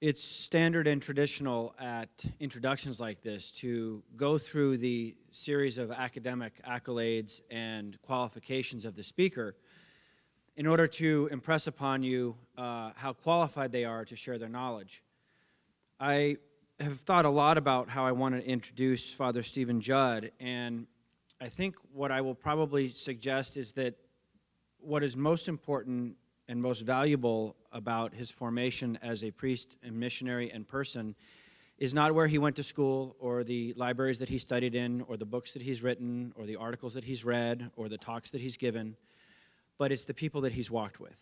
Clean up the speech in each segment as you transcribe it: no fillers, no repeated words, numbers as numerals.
It's standard and traditional at introductions like this to go through the series of academic accolades and qualifications of the speaker in order to impress upon you how qualified they are to share their knowledge. I have thought a lot about how I want to introduce Father Stephen Judd, and I think what I will probably suggest is that what is most important and most valuable about his formation as a priest and missionary and person is not where he went to school or the libraries that he studied in or the books that he's written or the articles that he's read or the talks that he's given, but it's the people that he's walked with.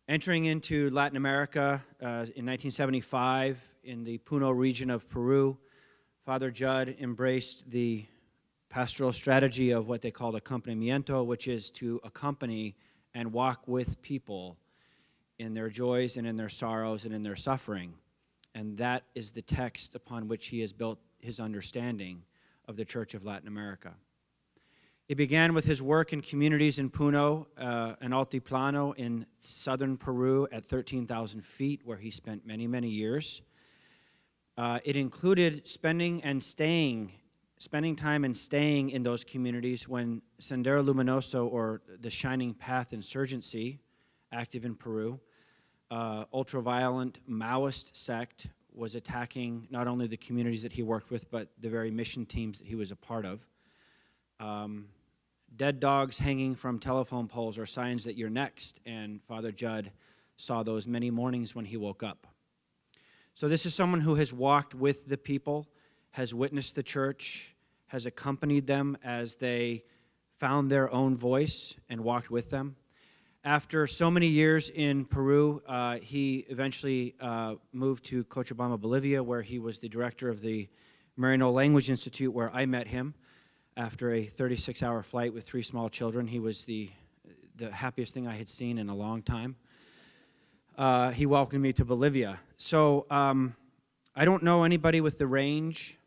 Entering into Latin America in 1975 in the Puno region of Peru, Father Judd embraced the pastoral strategy of what they called acompañamiento, which is to accompany and walk with people in their joys and in their sorrows and in their suffering. And that is the text upon which he has built his understanding of the Church of Latin America. It began with his work in communities in Puno and Altiplano in southern Peru at 13,000 feet, where he spent many, many years. It included spending time and staying in those communities when Sendero Luminoso, or the Shining Path Insurgency, active in Peru, ultra-violent Maoist sect, was attacking not only the communities that he worked with, but the very mission teams that he was a part of. Dead dogs hanging from telephone poles are signs that you're next, and Father Judd saw those many mornings when he woke up. So this is someone who has walked with the people, has witnessed the church, has accompanied them as they found their own voice and walked with them. After so many years in Peru, he eventually moved to Cochabamba, Bolivia, where he was the director of the Renewal Language Institute, where I met him. After a 36-hour flight with 3 small children, he was the happiest thing I had seen in a long time. He welcomed me to Bolivia. So I don't know anybody with the range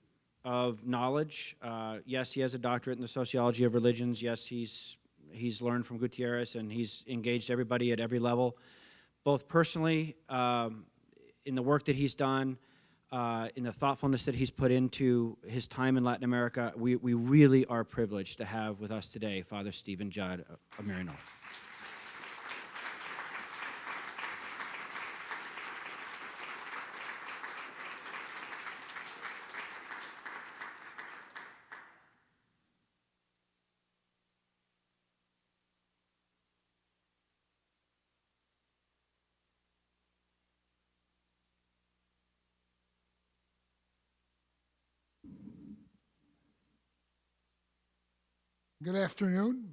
of knowledge. Yes, he has a doctorate in the sociology of religions. Yes, he's learned from Gutierrez, and he's engaged everybody at every level, both personally, in the work that he's done, in the thoughtfulness that he's put into his time in Latin America. We really are privileged to have with us today Father Stephen Judd of Renewal. Good afternoon.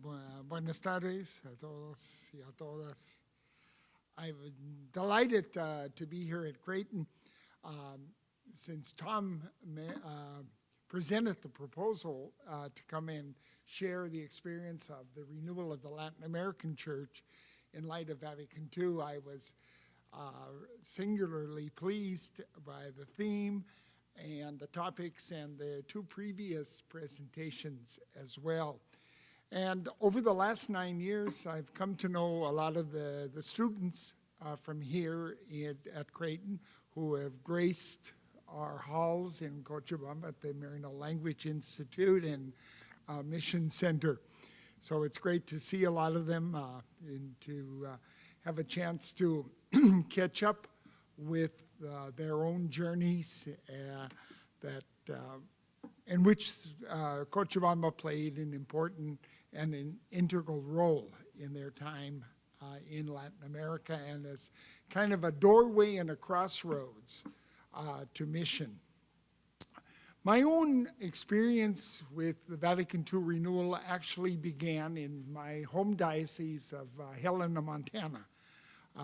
Buenas tardes a todos y a todas. I'm delighted to be here at Creighton. Since Tom presented the proposal to come and share the experience of the renewal of the Latin American Church in light of Vatican II, I was singularly pleased by the theme and the topics and the 2 previous presentations as well. And over the last 9 years, I've come to know a lot of the students from here at Creighton who have graced our halls in Cochabamba at the Renewal Language Institute and Mission Center. So it's great to see a lot of them and to have a chance to catch up with their own journeys in which Cochabamba played an important and an integral role in their time in Latin America, and as kind of a doorway and a crossroads to mission. My own experience with the Vatican II renewal actually began in my home diocese of Helena, Montana,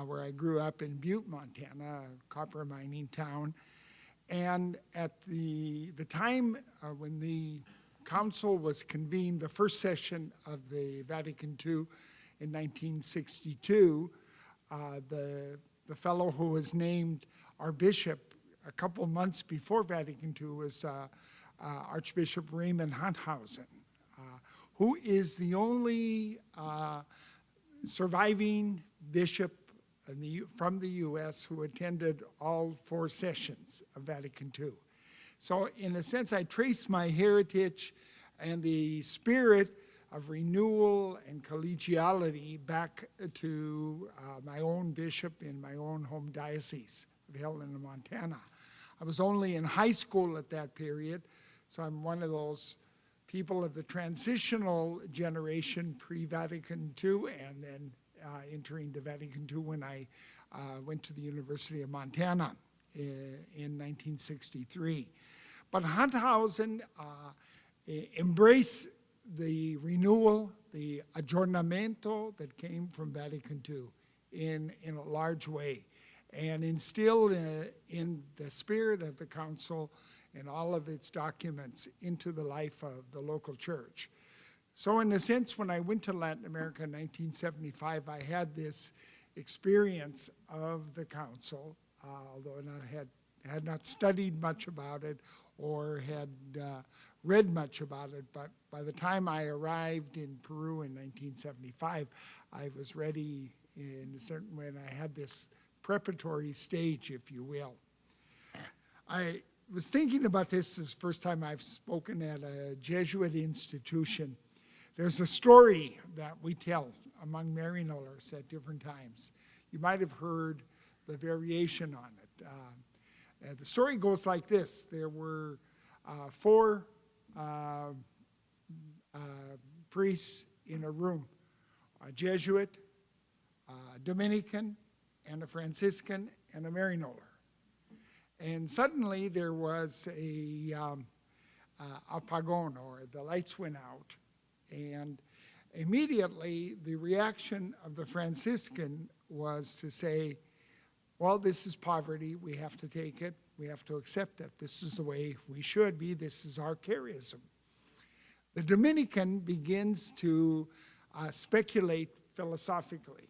where I grew up in Butte, Montana, a copper mining town. And at the time when the council was convened, the first session of the Vatican II in 1962, the fellow who was named our bishop a couple months before Vatican II was Archbishop Raymond Hunthausen, who is the only surviving bishop from the U.S. who attended all 4 sessions of Vatican II. So in a sense, I trace my heritage and the spirit of renewal and collegiality back to my own bishop in my own home diocese of Helena, Montana. I was only in high school at that period, so I'm one of those people of the transitional generation pre-Vatican II, and then entering the Vatican II when I went to the University of Montana in 1963. But Hunthausen embraced the renewal, the aggiornamento that came from Vatican II in a large way, and instilled in the spirit of the council and all of its documents into the life of the local church. So in a sense, when I went to Latin America in 1975, I had this experience of the council, although I had not studied much about it or had read much about it, but by the time I arrived in Peru in 1975, I was ready in a certain way, and I had this preparatory stage, if you will. I was thinking about this as the first time I've spoken at a Jesuit institution. There's a story that we tell among Maryknollers at different times. You might have heard the variation on it. The story goes like this. There were 4 priests in a room, a Jesuit, a Dominican, and a Franciscan, and a Maryknoller. And suddenly there was a apagón, or the lights went out, and immediately the reaction of the Franciscan was to say, well, this is poverty, we have to take it, we have to accept it, this is the way we should be, this is our charism. The Dominican begins to speculate philosophically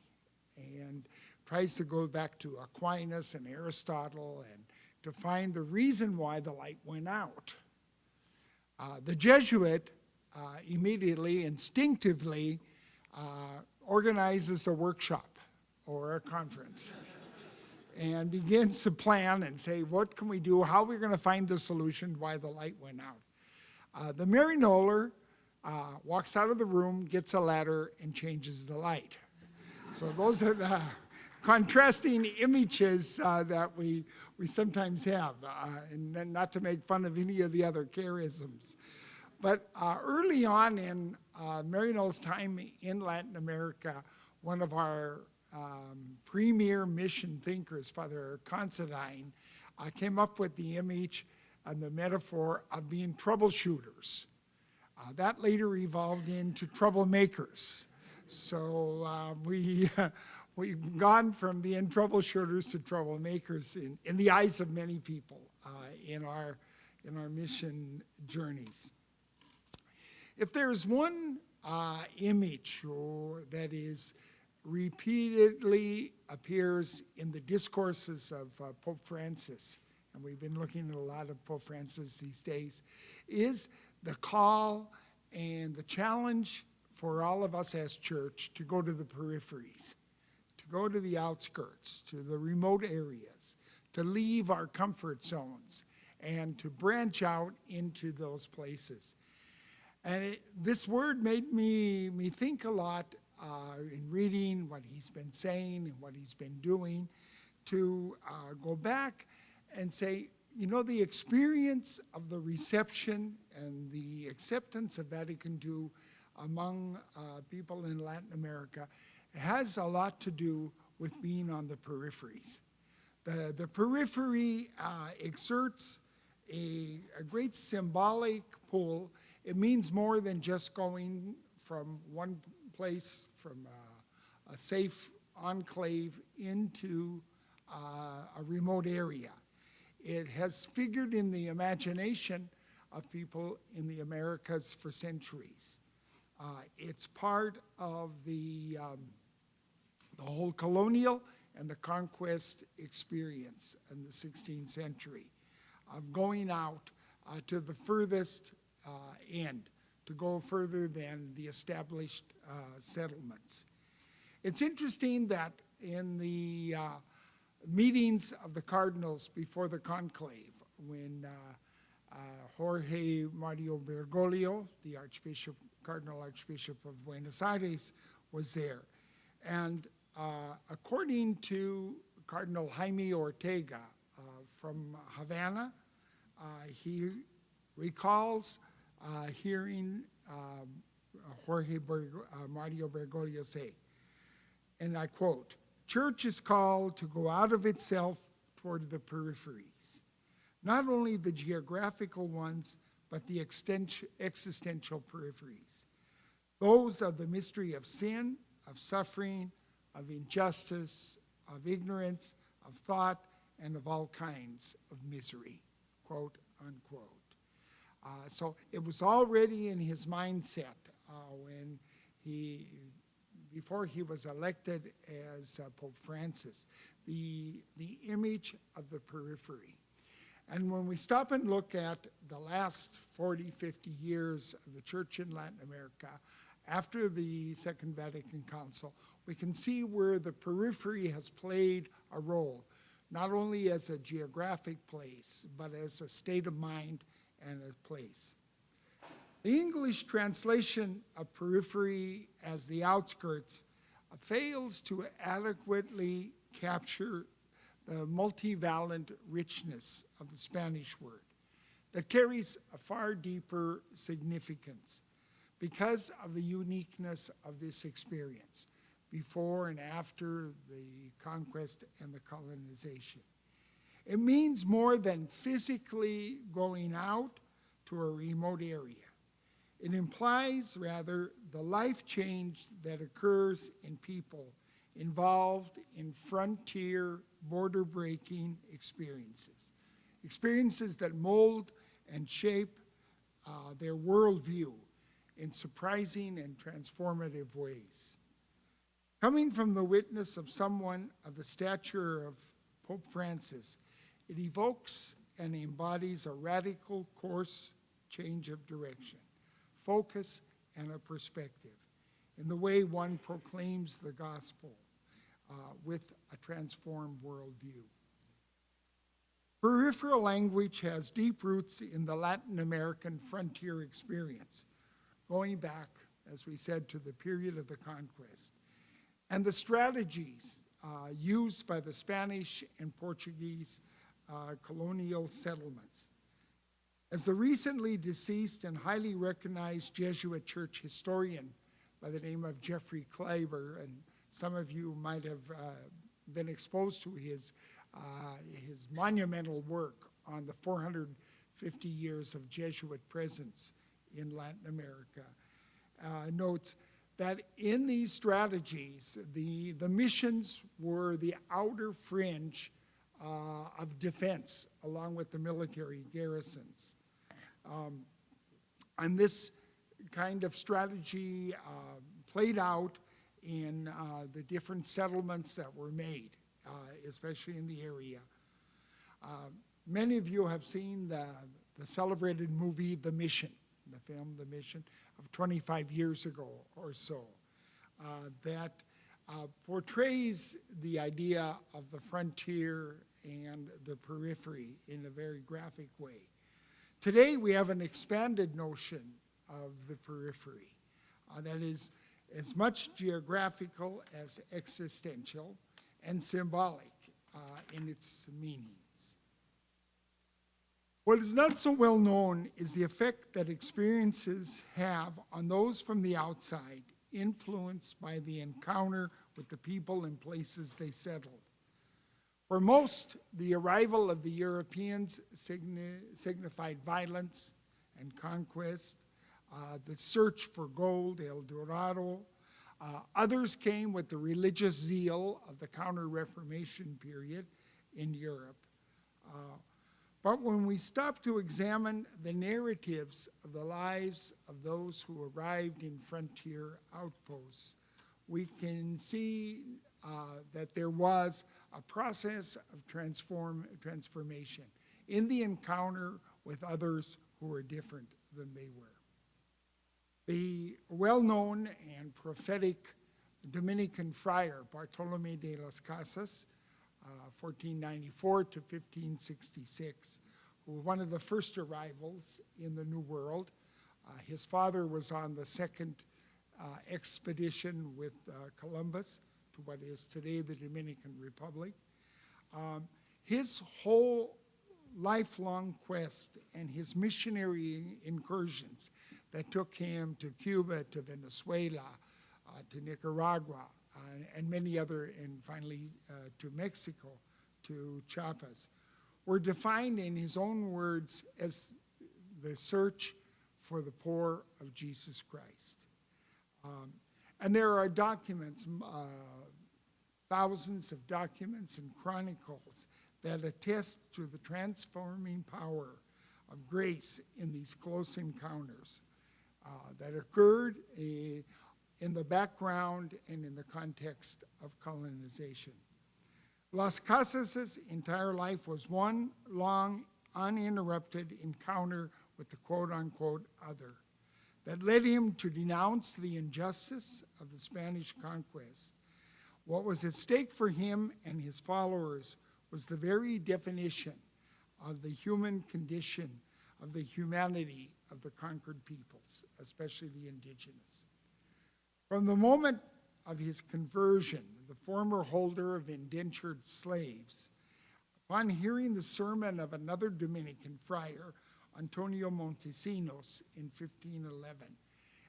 and tries to go back to Aquinas and Aristotle and to find the reason why the light went out. The Jesuit immediately, instinctively, organizes a workshop or a conference and begins to plan and say, what can we do? How are we going to find the solution why the light went out? The Maryknoller walks out of the room, gets a ladder, and changes the light. So those are the contrasting images that we sometimes have, and not to make fun of any of the other charisms. But early on in Maryknoll's time in Latin America, one of our premier mission thinkers, Father Considine, came up with the image and the metaphor of being troubleshooters. That later evolved into troublemakers. So we've gone from being troubleshooters to troublemakers in the eyes of many people in our mission journeys. If there's one image that is repeatedly appears in the discourses of Pope Francis, and we've been looking at a lot of Pope Francis these days, is the call and the challenge for all of us as church to go to the peripheries, to go to the outskirts, to the remote areas, to leave our comfort zones, and to branch out into those places. And this word made me think a lot in reading what he's been saying and what he's been doing, to go back and say, you know, the experience of the reception and the acceptance of Vatican II among people in Latin America has a lot to do with being on the peripheries. The periphery exerts a great symbolic pull. It means more than just going from one place, from a safe enclave into a remote area. It has figured in the imagination of people in the Americas for centuries. It's part of the whole colonial and the conquest experience in the 16th century of going out to the furthest end, to go further than the established settlements. It's interesting that in the meetings of the cardinals before the conclave when Jorge Mario Bergoglio, the Cardinal Archbishop of Buenos Aires, was there. And according to Cardinal Jaime Ortega from Havana, he recalls hearing Jorge Mario Bergoglio say, and I quote, "Church is called to go out of itself toward the peripheries, not only the geographical ones, but the existential peripheries, those of the mystery of sin, of suffering, of injustice, of ignorance, of thought, and of all kinds of misery," quote, unquote. So it was already in his mindset when before he was elected as Pope Francis, the image of the periphery. And when we stop and look at the last 40, 50 years of the church in Latin America, after the Second Vatican Council, we can see where the periphery has played a role, not only as a geographic place, but as a state of mind and a place. The English translation of periphery as the outskirts fails to adequately capture the multivalent richness of the Spanish word that carries a far deeper significance because of the uniqueness of this experience before and after the conquest and the colonization. It means more than physically going out to a remote area. It implies, rather, the life change that occurs in people involved in frontier, border-breaking experiences that mold and shape their worldview in surprising and transformative ways. Coming from the witness of someone of the stature of Pope Francis, it evokes and embodies a radical course change of direction, focus, and a perspective in the way one proclaims the gospel with a transformed worldview. Peripheral language has deep roots in the Latin American frontier experience, going back, as we said, to the period of the conquest, and the strategies used by the Spanish and Portuguese colonial settlements. As the recently deceased and highly recognized Jesuit church historian by the name of Jeffrey Kleiber, and some of you might have been exposed to his monumental work on the 450 years of Jesuit presence in Latin America, notes that in these strategies, the missions were the outer fringe of defense, along with the military garrisons. And this kind of strategy played out in the different settlements that were made, especially in the area. Many of you have seen the celebrated movie, The Mission, the film The Mission, of 25 years ago or so, that portrays the idea of the frontier and the periphery in a very graphic way. Today, we have an expanded notion of the periphery that is as much geographical as existential and symbolic in its meanings. What is not so well known is the effect that experiences have on those from the outside, influenced by the encounter with the people and places they settled. For most, the arrival of the Europeans signified violence and conquest, the search for gold, El Dorado. Others came with the religious zeal of the Counter-Reformation period in Europe. But when we stop to examine the narratives of the lives of those who arrived in frontier outposts, we can see that there was a process of transformation in the encounter with others who were different than they were. The well-known and prophetic Dominican friar Bartolome de las Casas, 1494 to 1566, who was one of the first arrivals in the New World. His father was on the second expedition with Columbus to what is today the Dominican Republic. His whole lifelong quest and his missionary incursions that took him to Cuba, to Venezuela, to Nicaragua, and many other, and finally to Mexico, to Chiapas, were defined in his own words as the search for the poor of Jesus Christ. And there are documents, thousands of documents and chronicles that attest to the transforming power of grace in these close encounters that occurred in the background and in the context of colonization. Las Casas' entire life was one long, uninterrupted encounter with the quote-unquote other that led him to denounce the injustice of the Spanish conquest. What was at stake for him and his followers was the very definition of the human condition, of the humanity of the conquered peoples, especially the indigenous. From the moment of his conversion, the former holder of indentured slaves, upon hearing the sermon of another Dominican friar, Antonio Montesinos, in 1511,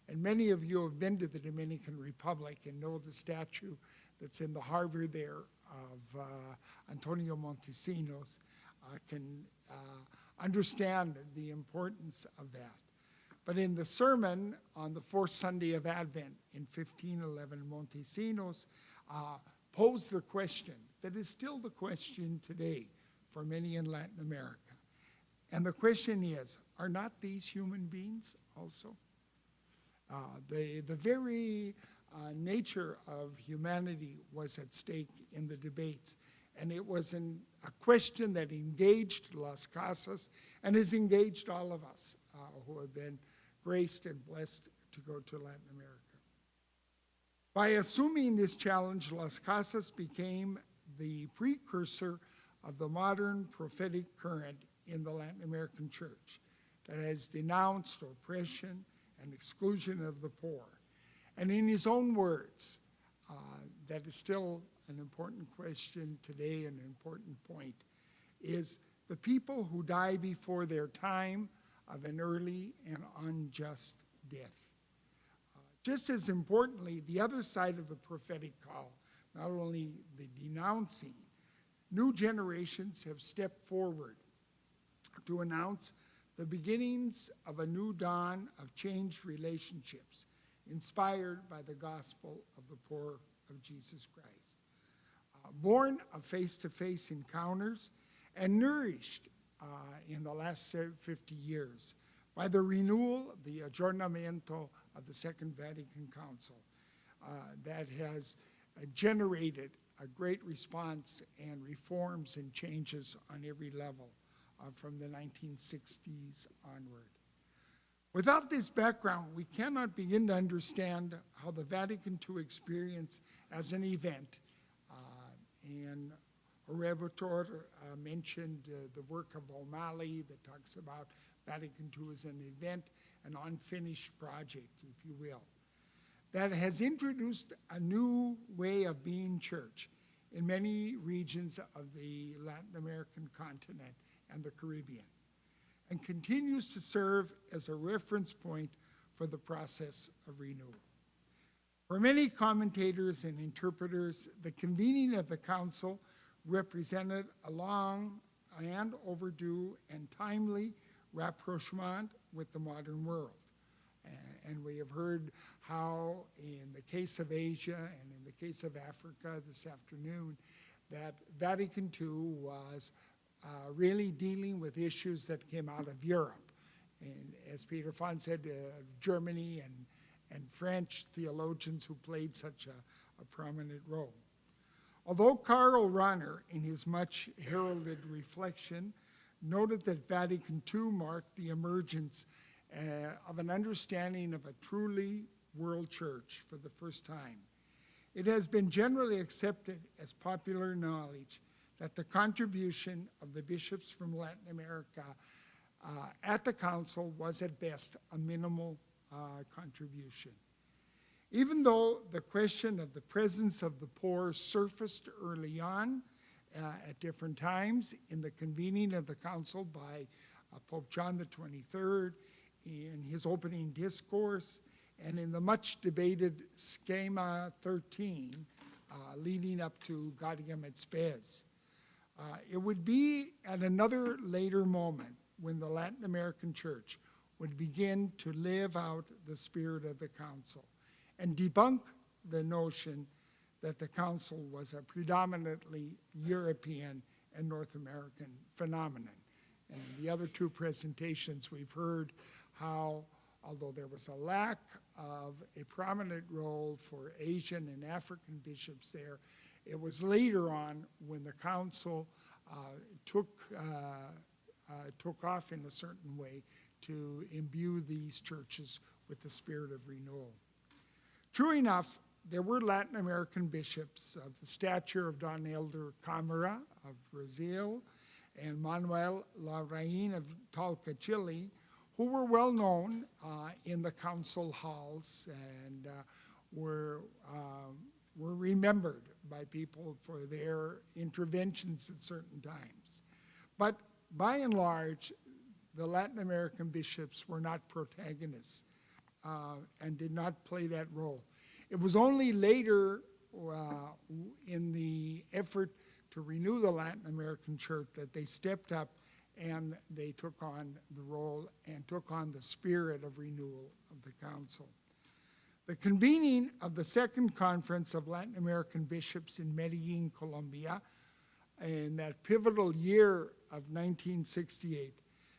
and many of you have been to the Dominican Republic and know the statue that's in the harbor there of Antonio Montesinos, can understand the importance of that. But in the sermon on the fourth Sunday of Advent in 1511, Montesinos posed the question that is still the question today for many in Latin America. And the question is, are not these human beings also? The very nature of humanity was at stake in the debates. And it was a question that engaged Las Casas and has engaged all of us who have been graced and blessed to go to Latin America. By assuming this challenge, Las Casas became the precursor of the modern prophetic current in the Latin American church that has denounced oppression and exclusion of the poor. And in his own words, that is still an important question today, an important point, is the people who die before their time of an early and unjust death. Just as importantly, the other side of the prophetic call, not only the denouncing, new generations have stepped forward to announce the beginnings of a new dawn of changed relationships inspired by the gospel of the poor of Jesus Christ. Born of face-to-face encounters and nourished in the last 50 years by the renewal, the aggiornamento of the Second Vatican Council that has generated a great response and reforms and changes on every level from the 1960s onward. Without this background, we cannot begin to understand how the Vatican II experience as an event, and Orevator mentioned the work of O'Malley that talks about Vatican II as an event, an unfinished project, if you will, that has introduced a new way of being church in many regions of the Latin American continent and the Caribbean, and continues to serve as a reference point for the process of renewal. For many commentators and interpreters, the convening of the council represented a long and overdue and timely rapprochement with the modern world. And we have heard how in the case of Asia and in the case of Africa this afternoon, that Vatican II was really dealing with issues that came out of Europe. And as Peter Fahn said, Germany and French theologians who played such a prominent role. Although Karl Rahner, in his much heralded reflection, noted that Vatican II marked the emergence of an understanding of a truly world church for the first time, It has been generally accepted as popular knowledge that the contribution of the bishops from Latin America at the council was at best a minimal contribution. Even though the question of the presence of the poor surfaced early on at different times in the convening of the council by Pope John the 23rd in his opening discourse and in the much debated Schema 13 leading up to Gaudium et Spes. It would be at another later moment when the Latin American Church would begin to live out the spirit of the council and debunk the notion that the council was a predominantly European and North American phenomenon. And in the other two presentations, we've heard how, although there was a lack of a prominent role for Asian and African bishops there, it was later on when the council took off in a certain way to imbue these churches with the spirit of renewal. True enough, there were Latin American bishops of the stature of Don Elder Câmara of Brazil and Manuel Larraín of Talca, Chile, who were well known in the council halls and were remembered by people for their interventions at certain times. But by and large, the Latin American bishops were not protagonists and did not play that role. It was only later in the effort to renew the Latin American church that they stepped up and they took on the role and took on the spirit of renewal of the council. The convening of the second conference of Latin American bishops in Medellin, Colombia, in that pivotal year of 1968,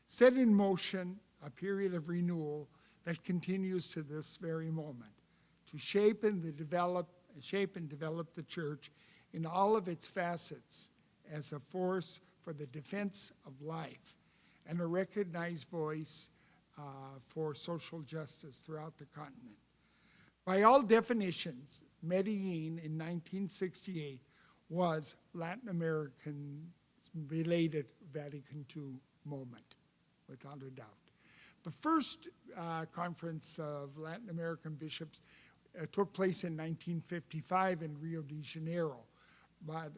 set in motion a period of renewal that continues to this very moment, to shape and develop the church in all of its facets as a force for the defense of life and a recognized voice for social justice throughout the continent. By all definitions, Medellin in 1968 was Latin American-related Vatican II moment, without a doubt. The first conference of Latin American bishops took place in 1955 in Rio de Janeiro, but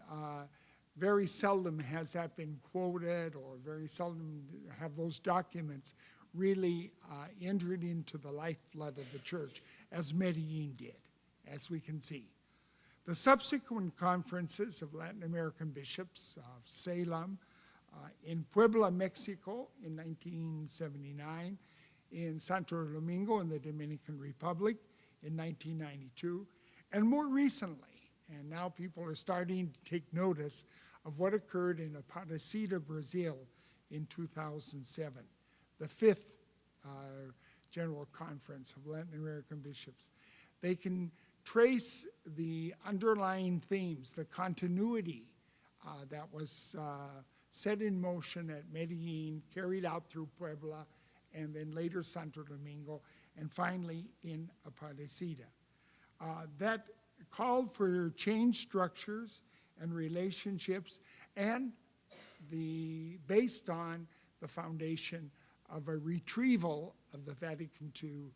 very seldom has that been quoted, or very seldom have those documents really entered into the lifeblood of the church, as Medellin did, as we can see. The subsequent conferences of Latin American bishops of Salem, in Puebla, Mexico in 1979, in Santo Domingo in the Dominican Republic in 1992, and more recently, and now people are starting to take notice of what occurred in Aparecida, Brazil in 2007, the fifth General Conference of Latin American bishops. They can trace the underlying themes, the continuity that was set in motion at Medellin, carried out through Puebla, and then later Santo Domingo, and finally in Aparecida. That called for change structures and relationships, and based on the foundation of a retrieval of the Vatican II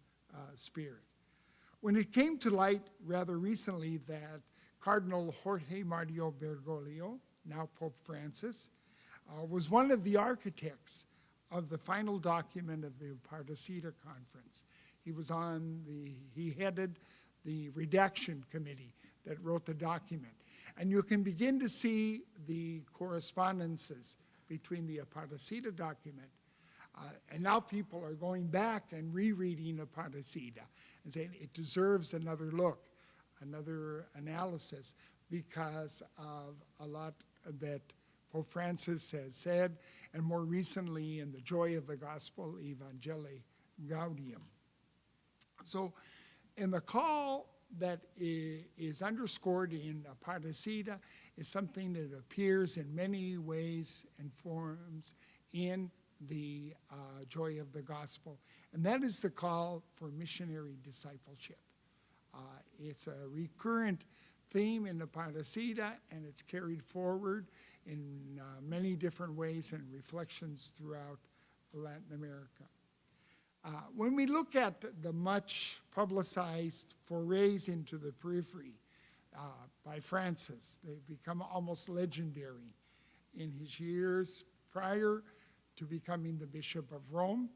spirit. When it came to light rather recently that Cardinal Jorge Mario Bergoglio, now Pope Francis, was one of the architects of the final document of the Aparecida Conference. He headed the redaction committee that wrote the document. And you can begin to see the correspondences between the Aparecida document and now people are going back and rereading Aparecida and saying it deserves another look, another analysis, because of a lot that Pope Francis has said, and more recently in the Joy of the Gospel, Evangelii Gaudium. So in the call that is underscored in Aparecida is something that appears in many ways and forms in the Joy of the Gospel, and that is the call for missionary discipleship. It's a recurrent theme in the Padrecida, and it's carried forward in many different ways and reflections throughout Latin America. When we look at the much publicized forays into the periphery by Francis, they've become almost legendary in his years prior to becoming the Bishop of Rome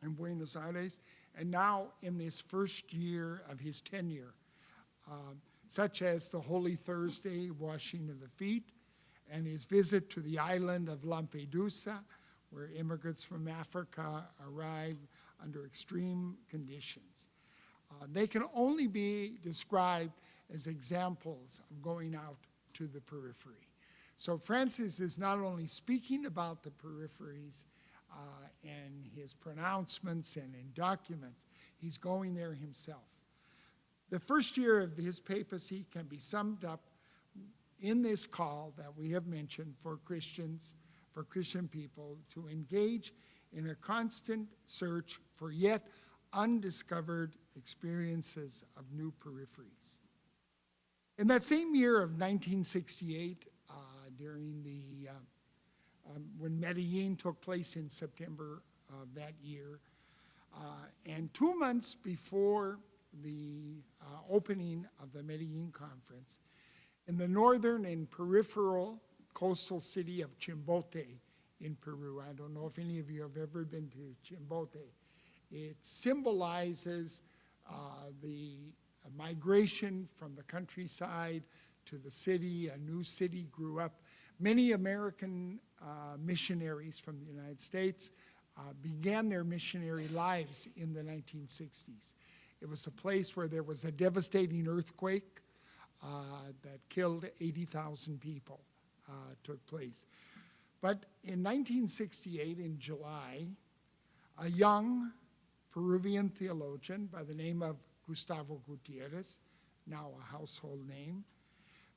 in Buenos Aires, and now in this first year of his tenure, such as the Holy Thursday washing of the feet and his visit to the island of Lampedusa, where immigrants from Africa arrive under extreme conditions. They can only be described as examples of going out to the periphery. So Francis is not only speaking about the peripheries in his pronouncements and in documents, he's going there himself. The first year of his papacy can be summed up in this call that we have mentioned for Christians, for Christian people to engage in a constant search for yet undiscovered experiences of new peripheries. In that same year of 1968, during the when Medellin took place in September of that year, and 2 months before the opening of the Medellin conference, in the northern and peripheral coastal city of Chimbote in Peru. I don't know if any of you have ever been to Chimbote. It symbolizes the migration from the countryside to the city. A new city grew up. Many American missionaries from the United States began their missionary lives in the 1960s. It was a place where there was a devastating earthquake that killed 80,000 people took place. But in 1968, in July, a young Peruvian theologian by the name of Gustavo Gutierrez, now a household name,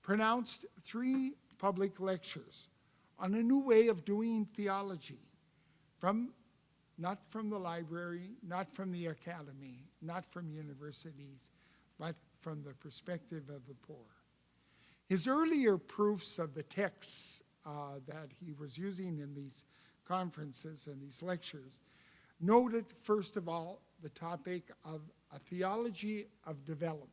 pronounced 3 public lectures on a new way of doing theology, not from the library, not from the academy, not from universities, but from the perspective of the poor. His earlier proofs of the texts that he was using in these conferences and these lectures noted, first of all, the topic of a theology of development.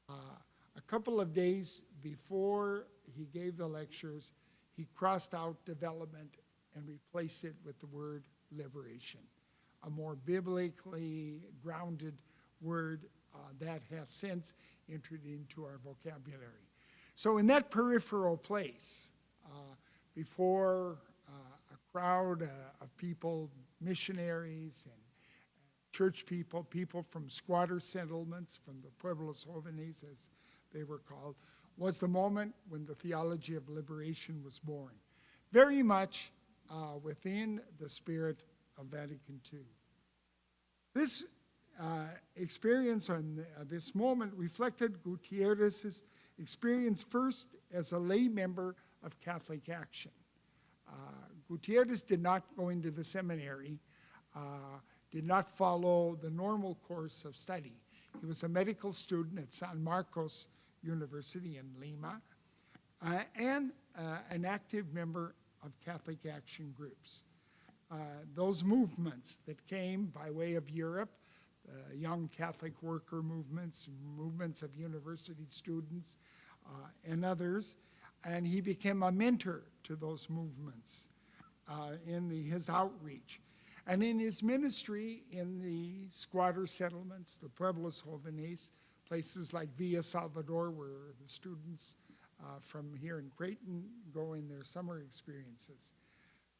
A couple of days before he gave the lectures, he crossed out development and replaced it with the word liberation, a more biblically grounded word that has since entered into our vocabulary. So in that peripheral place, before a crowd of people, missionaries and church people, people from squatter settlements, from the pueblos jóvenes, as they were called, was the moment when the theology of liberation was born, very much within the spirit of Vatican II. This experience on this moment reflected Gutierrez's experience first as a lay member of Catholic Action. Gutierrez did not go into the seminary, did not follow the normal course of study. He was a medical student at San Marcos University in Lima, and an active member of Catholic Action groups. Those movements that came by way of Europe, young Catholic worker movements, movements of university students, and others, and he became a mentor to those movements in his outreach. And in his ministry in the squatter settlements, the pueblos jóvenes, places like Villa Salvador, where the students from here in Creighton go in their summer experiences.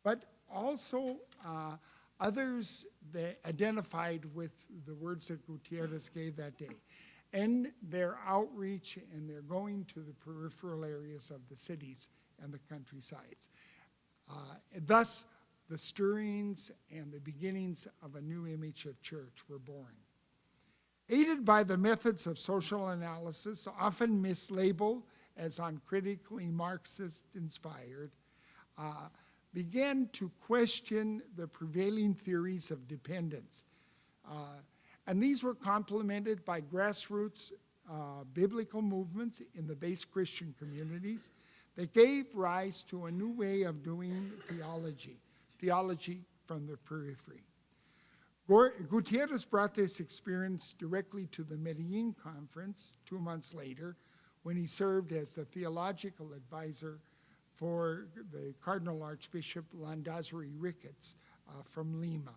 But also others that identified with the words that Gutierrez gave that day. And their outreach and their going to the peripheral areas of the cities and the countrysides. Thus, the stirrings and the beginnings of a new image of church were born. Aided by the methods of social analysis, often mislabeled as uncritically Marxist-inspired, began to question the prevailing theories of dependence. And these were complemented by grassroots biblical movements in the base Christian communities that gave rise to a new way of doing theology from the periphery. Gutierrez brought this experience directly to the Medellin conference 2 months later when he served as the theological advisor for the Cardinal Archbishop Landazuri Ricketts from Lima,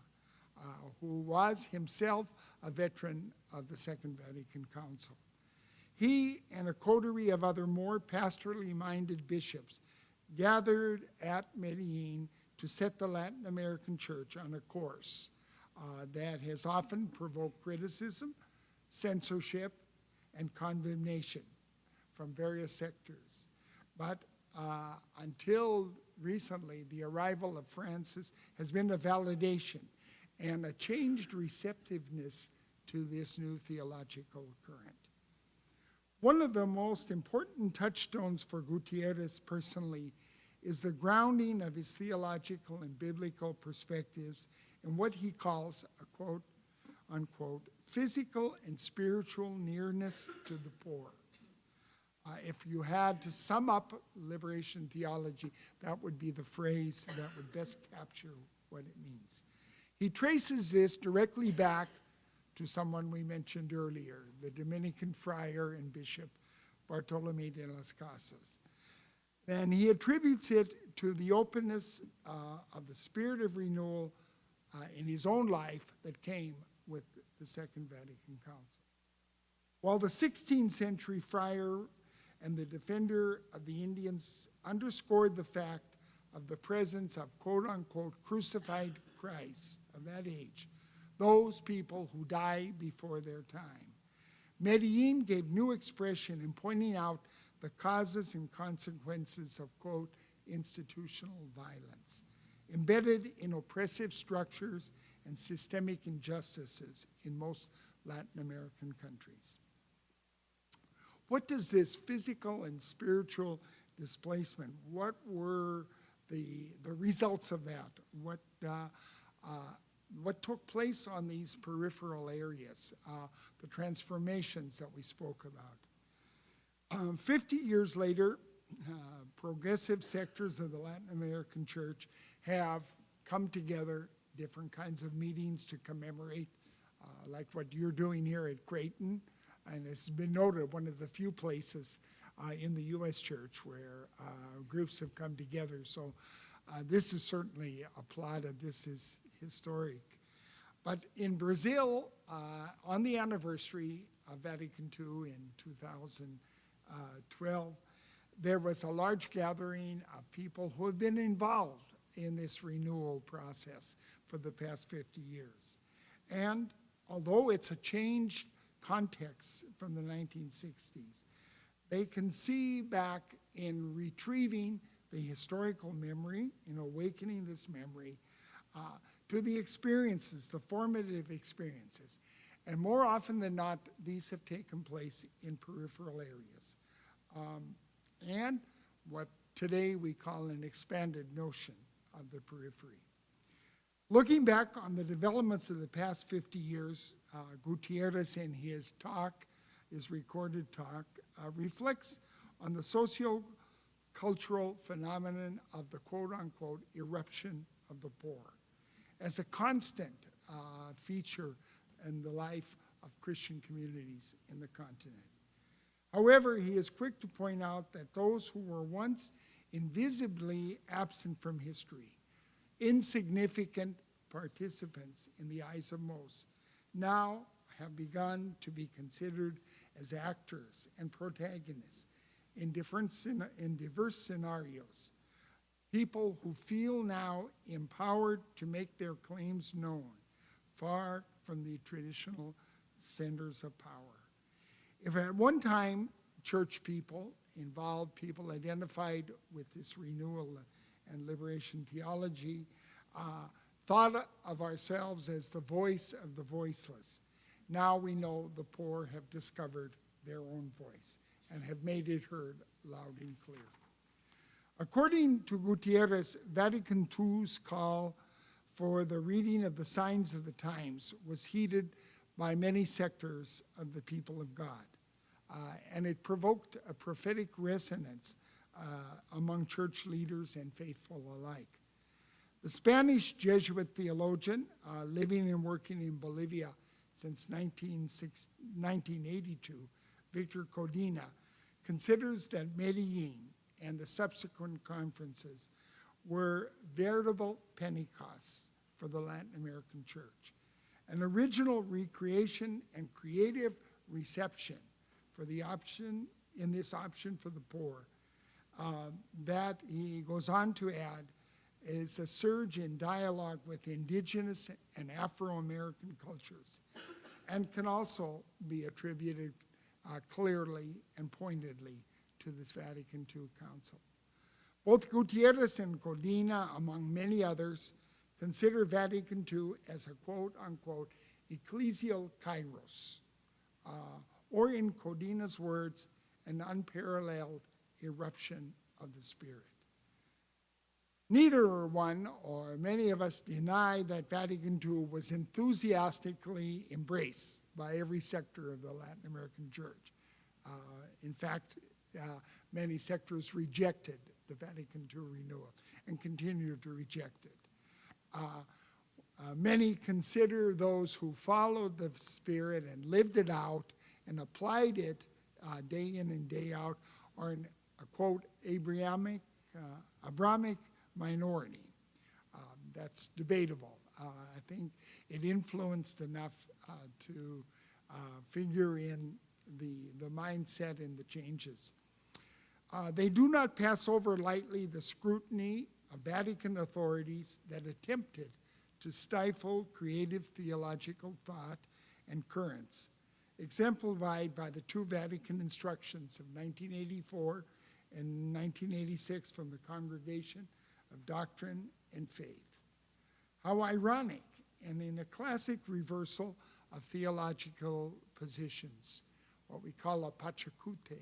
who was himself a veteran of the Second Vatican Council. He and a coterie of other more pastorally minded bishops gathered at Medellin to set the Latin American church on a course that has often provoked criticism, censorship, and condemnation from various sectors. But until recently, the arrival of Francis has been a validation and a changed receptiveness to this new theological current. One of the most important touchstones for Gutierrez personally is the grounding of his theological and biblical perspectives in what he calls a quote, unquote, physical and spiritual nearness to the poor. If you had to sum up liberation theology, that would be the phrase that would best capture what it means. He traces this directly back to someone we mentioned earlier, the Dominican friar and bishop Bartolome de las Casas. And he attributes it to the openness of the spirit of renewal in his own life that came with the Second Vatican Council. While the 16th century friar and the defender of the Indians underscored the fact of the presence of quote-unquote crucified Christ of that age, those people who die before their time. Medellin gave new expression in pointing out the causes and consequences of, quote, institutional violence, embedded in oppressive structures and systemic injustices in most Latin American countries. What does this physical and spiritual displacement, what were the results of that? What took place on these peripheral areas, the transformations that we spoke about? 50 years later, progressive sectors of the Latin American church have come together, different kinds of meetings to commemorate, like what you're doing here at Creighton, and it's been noted one of the few places in the U.S. church where groups have come together. So this is certainly applauded. This is historic. But in Brazil, on the anniversary of Vatican II in 2012, there was a large gathering of people who have been involved in this renewal process for the past 50 years. And although it's a changed context from the 1960s, they can see back in retrieving the historical memory, in awakening this memory, to the experiences, the formative experiences. And more often than not, these have taken place in peripheral areas. And what today we call an expanded notion of the periphery. Looking back on the developments of the past 50 years, Gutierrez in his talk, his recorded talk, reflects on the socio-cultural phenomenon of the quote-unquote eruption of the poor as a constant feature in the life of Christian communities in the continent. However, he is quick to point out that those who were once invisibly absent from history, insignificant participants in the eyes of most, now have begun to be considered as actors and protagonists in diverse scenarios. People who feel now empowered to make their claims known, far from the traditional centers of power. If at one time church people, involved people identified with this renewal and liberation theology, thought of ourselves as the voice of the voiceless, now we know the poor have discovered their own voice and have made it heard loud and clear. According to Gutierrez, Vatican II's call for the reading of the signs of the times was heeded by many sectors of the people of God. and it provoked a prophetic resonance among church leaders and faithful alike. The Spanish Jesuit theologian, living and working in Bolivia since 1982, Victor Codina, considers that Medellin and the subsequent conferences were veritable Pentecosts for the Latin American church, an original recreation and creative reception for the option for the poor. That, he goes on to add, is a surge in dialogue with indigenous and Afro-American cultures, and can also be attributed clearly and pointedly to this Vatican II Council. Both Gutierrez and Codina, among many others, consider Vatican II as a quote-unquote ecclesial kairos, or in Codina's words, an unparalleled eruption of the Spirit. Neither one or many of us deny that Vatican II was enthusiastically embraced by every sector of the Latin American church. In fact, many sectors rejected the Vatican II renewal and continue to reject it. Many consider those who followed the Spirit and lived it out and applied it day in and day out are an, a quote, Abrahamic minority. That's debatable. I think it influenced enough to figure in the mindset and the changes. They do not pass over lightly the scrutiny of Vatican authorities that attempted to stifle creative theological thought and currents, exemplified by the two Vatican instructions of 1984 and 1986 from the Congregation of Doctrine and Faith. How ironic, and in a classic reversal of theological positions, what we call a pachacute,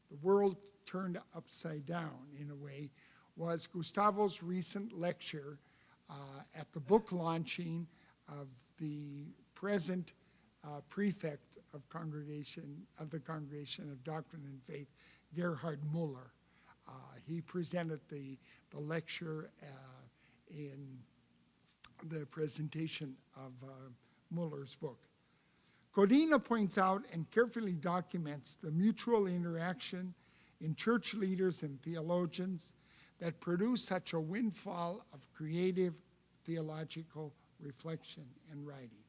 the world turned upside down in a way, was Gustavo's recent lecture at the book launching of the present prefect of the Congregation of Doctrine and Faith, Gerhard Muller. He presented the lecture in the presentation of Muller's book. Codina points out and carefully documents the mutual interaction in church leaders and theologians that produce such a windfall of creative theological reflection and writing.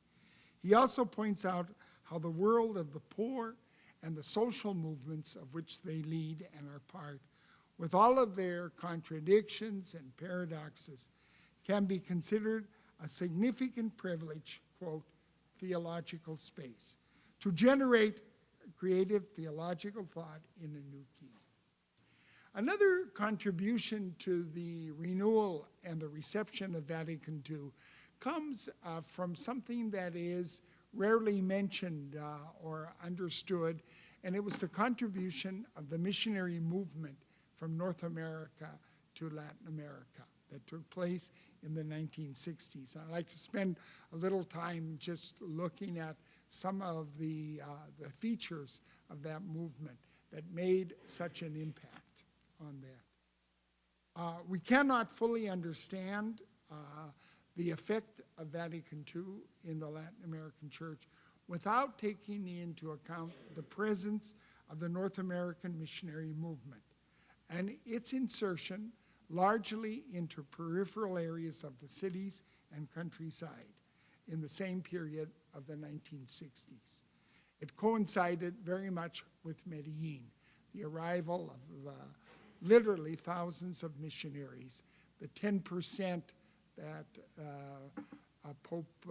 He also points out how the world of the poor and the social movements of which they lead and are part, with all of their contradictions and paradoxes, can be considered a significant privilege, quote, theological space, to generate creative theological thought in a new key. Another contribution to the renewal and the reception of Vatican II comes from something that is rarely mentioned or understood, and it was the contribution of the missionary movement from North America to Latin America that took place in the 1960s. I'd like to spend a little time just looking at some of the features of that movement that made such an impact on that. We cannot fully understand the effect of Vatican II in the Latin American church without taking into account the presence of the North American missionary movement and its insertion largely into peripheral areas of the cities and countryside in the same period of the 1960s. It coincided very much with Medellin, the arrival of literally thousands of missionaries, the 10% that Pope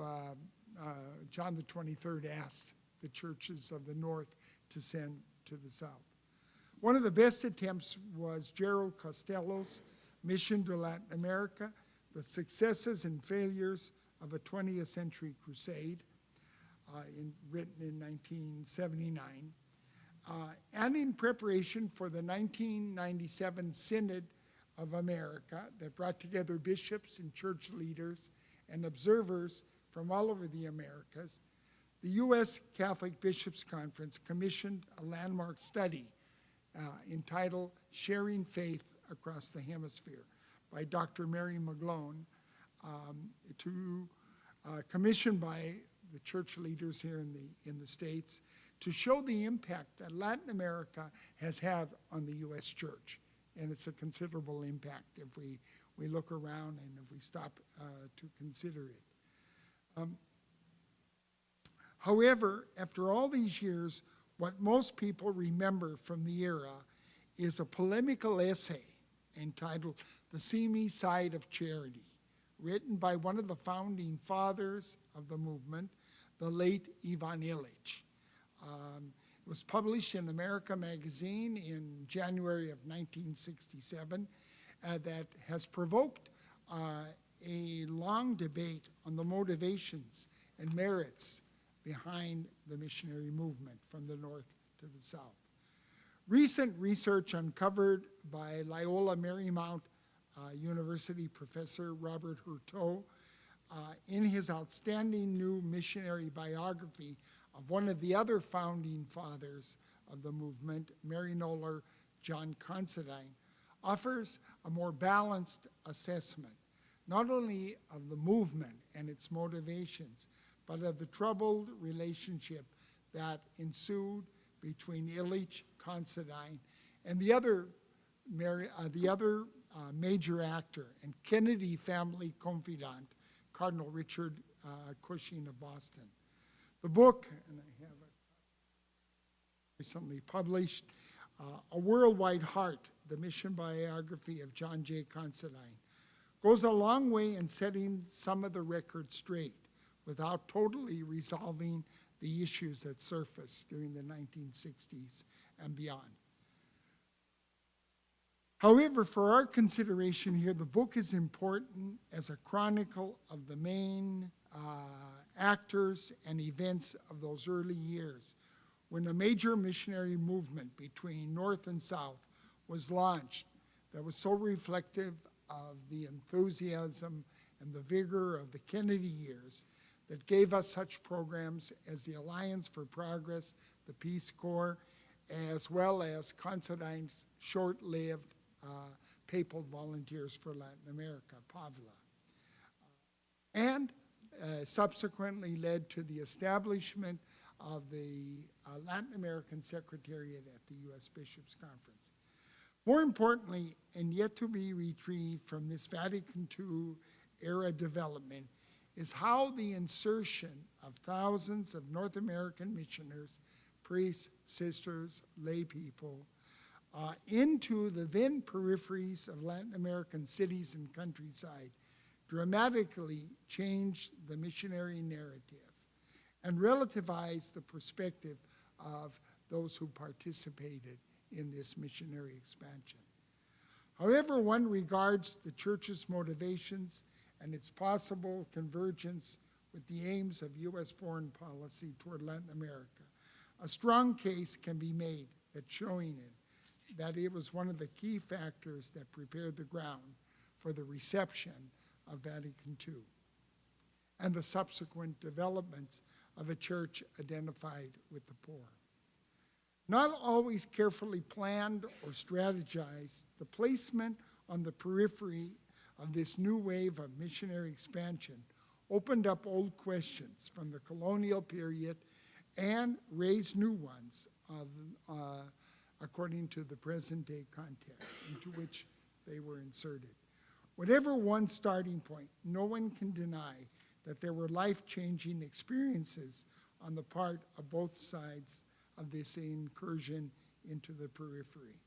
John XXIII asked the churches of the north to send to the south. One of the best attempts was Gerald Costello's mission to Latin America, the successes and failures of a 20th century crusade, written in 1979, and in preparation for the 1997 Synod of America that brought together bishops and church leaders and observers from all over the Americas. the U.S. Catholic Bishops' Conference commissioned a landmark study entitled Sharing Faith Across the Hemisphere by Dr. Mary McGlone, commissioned by the church leaders here in the States to show the impact that Latin America has had on the U.S. church. And it's a considerable impact if we look around and if we stop to consider it. However, after all these years, what most people remember from the era is a polemical essay entitled The Seamy Side of Charity, written by one of the founding fathers of the movement, the late Ivan Illich. It was published in America magazine in January of 1967 that has provoked a long debate on the motivations and merits behind the missionary movement from the north to the south. Recent research uncovered by Loyola Marymount University professor Robert Hurteau in his outstanding new missionary biography of one of the other founding fathers of the movement, Maryknoller John Considine, offers a more balanced assessment, not only of the movement and its motivations, but of the troubled relationship that ensued between Illich, Considine, and the other major actor and Kennedy family confidant, Cardinal Richard Cushing of Boston. The book, and I have it recently published, A Worldwide Heart, the mission biography of John J. Considine, goes a long way in setting some of the record straight without totally resolving the issues that surfaced during the 1960s and beyond. However, for our consideration here, the book is important as a chronicle of the main actors and events of those early years when a major missionary movement between North and South was launched that was so reflective of the enthusiasm and the vigor of the Kennedy years that gave us such programs as the Alliance for Progress, the Peace Corps, as well as Considine's short-lived Papal Volunteers for Latin America, PAVLA, and subsequently led to the establishment of the Latin American Secretariat at the U.S. Bishops' Conference. More importantly, and yet to be retrieved from this Vatican II era development, is how the insertion of thousands of North American missioners, priests, sisters, lay people, into the then peripheries of Latin American cities and countryside dramatically changed the missionary narrative and relativized the perspective of those who participated in this missionary expansion. However one regards the church's motivations and its possible convergence with the aims of U.S. foreign policy toward Latin America, a strong case can be made that showing it that it was one of the key factors that prepared the ground for the reception of Vatican II and the subsequent developments of a church identified with the poor. Not always carefully planned or strategized, the placement on the periphery of this new wave of missionary expansion opened up old questions from the colonial period and raised new ones according to the present-day context into which they were inserted. Whatever one starting point, no one can deny that there were life-changing experiences on the part of both sides of this incursion into the periphery.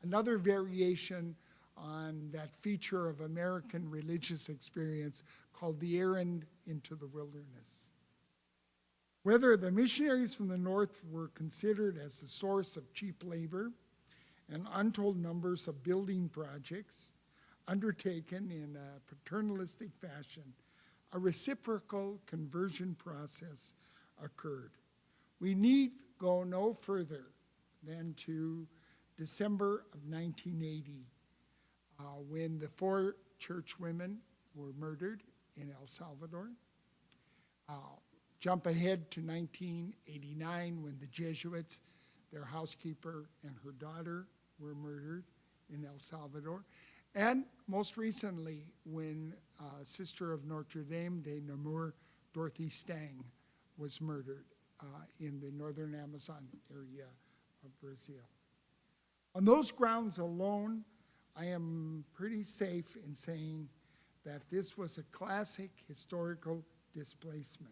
Another variation on that feature of American religious experience called the errand into the wilderness. Whether the missionaries from the north were considered as a source of cheap labor and untold numbers of building projects undertaken in a paternalistic fashion, a reciprocal conversion process occurred. We need go no further than to December of 1980, when the 4 church women were murdered in El Salvador. Jump ahead to 1989 when the Jesuits, their housekeeper and her daughter, were murdered in El Salvador. And most recently, when Sister of Notre Dame de Namur, Dorothy Stang, was murdered in the northern Amazon area of Brazil. On those grounds alone, I am pretty safe in saying that this was a classic historical displacement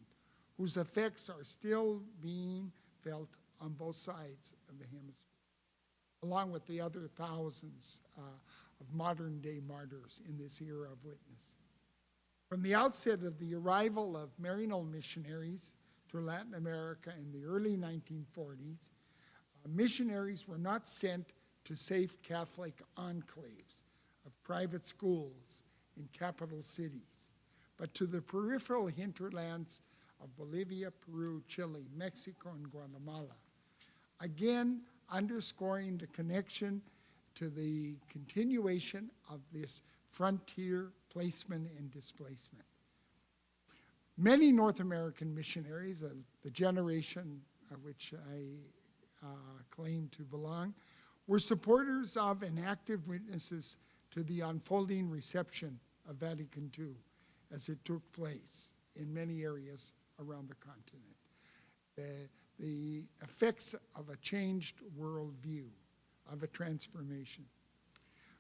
whose effects are still being felt on both sides of the hemisphere, along with the other thousands of modern-day martyrs in this era of witness. From the outset of the arrival of Maryknoll missionaries to Latin America in the early 1940s, missionaries were not sent to safe Catholic enclaves of private schools in capital cities, but to the peripheral hinterlands of Bolivia, Peru, Chile, Mexico, and Guatemala, again underscoring the connection to the continuation of this frontier placement and displacement. Many North American missionaries of the generation of which I claim to belong were supporters of and active witnesses to the unfolding reception of Vatican II as it took place in many areas around the continent. The effects of a changed worldview, of a transformation.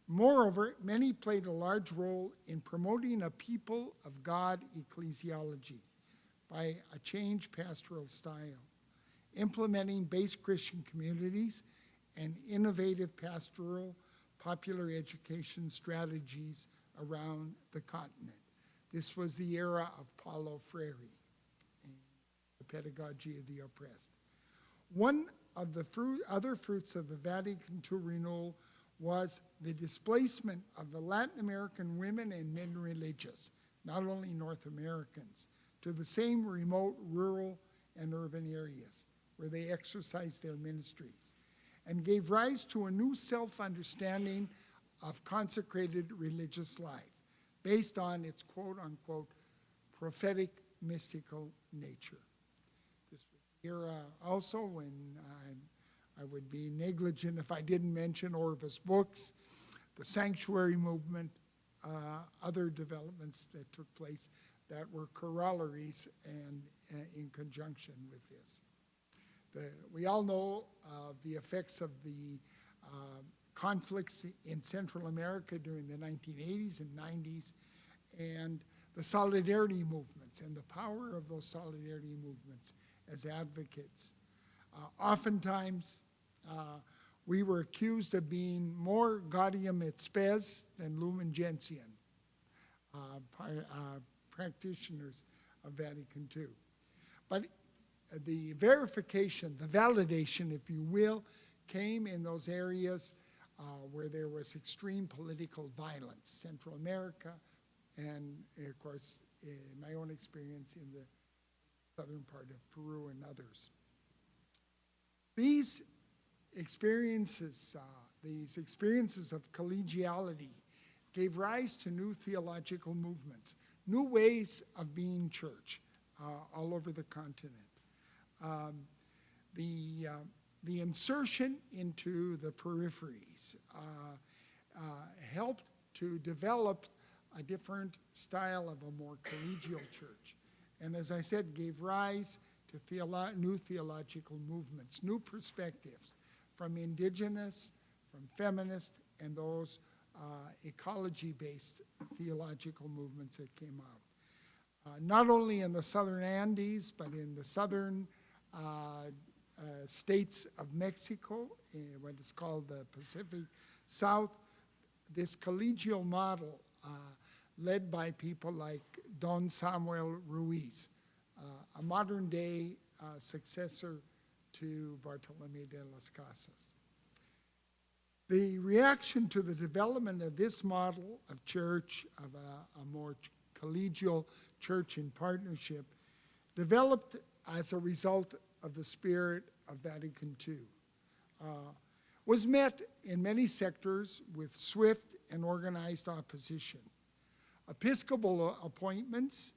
Moreover, many played a large role in promoting a people of God ecclesiology by a changed pastoral style, implementing base Christian communities and innovative pastoral popular education strategies around the continent. This was the era of Paulo Freire, the pedagogy of the oppressed. One of the other fruits of the Vatican II renewal was the displacement of the Latin American women and men religious, not only North Americans, to the same remote rural and urban areas where they exercised their ministries, and gave rise to a new self-understanding of consecrated religious life based on its quote-unquote prophetic mystical nature. This was the era also when I would be negligent if I didn't mention Orvis books, the sanctuary movement, other developments that took place that were corollaries and in conjunction with this. We all know of the effects of the conflicts in Central America during the 1980s and 90s, and the solidarity movements and the power of those solidarity movements as advocates. Oftentimes, we were accused of being more Gaudium et Spes than Lumen Gentium, practitioners of Vatican II. But the verification, the validation, if you will, came in those areas where there was extreme political violence, Central America, and of course, in my own experience in the southern part of Peru and others. These experiences of collegiality gave rise to new theological movements, new ways of being church all over the continent. The insertion into the peripheries helped to develop a different style of a more collegial church. And as I said, gave rise to new theological movements, new perspectives from indigenous, from feminist, and those ecology-based theological movements that came out. Not only in the southern Andes, but in the southern states of Mexico, what is called the Pacific South, this collegial model led by people like Don Samuel Ruiz, a modern-day successor to Bartolomé de las Casas. The reaction to the development of this model of church, of a more collegial church in partnership, developed as a result of the spirit of Vatican II, was met in many sectors with swift and organized opposition. Episcopal appointments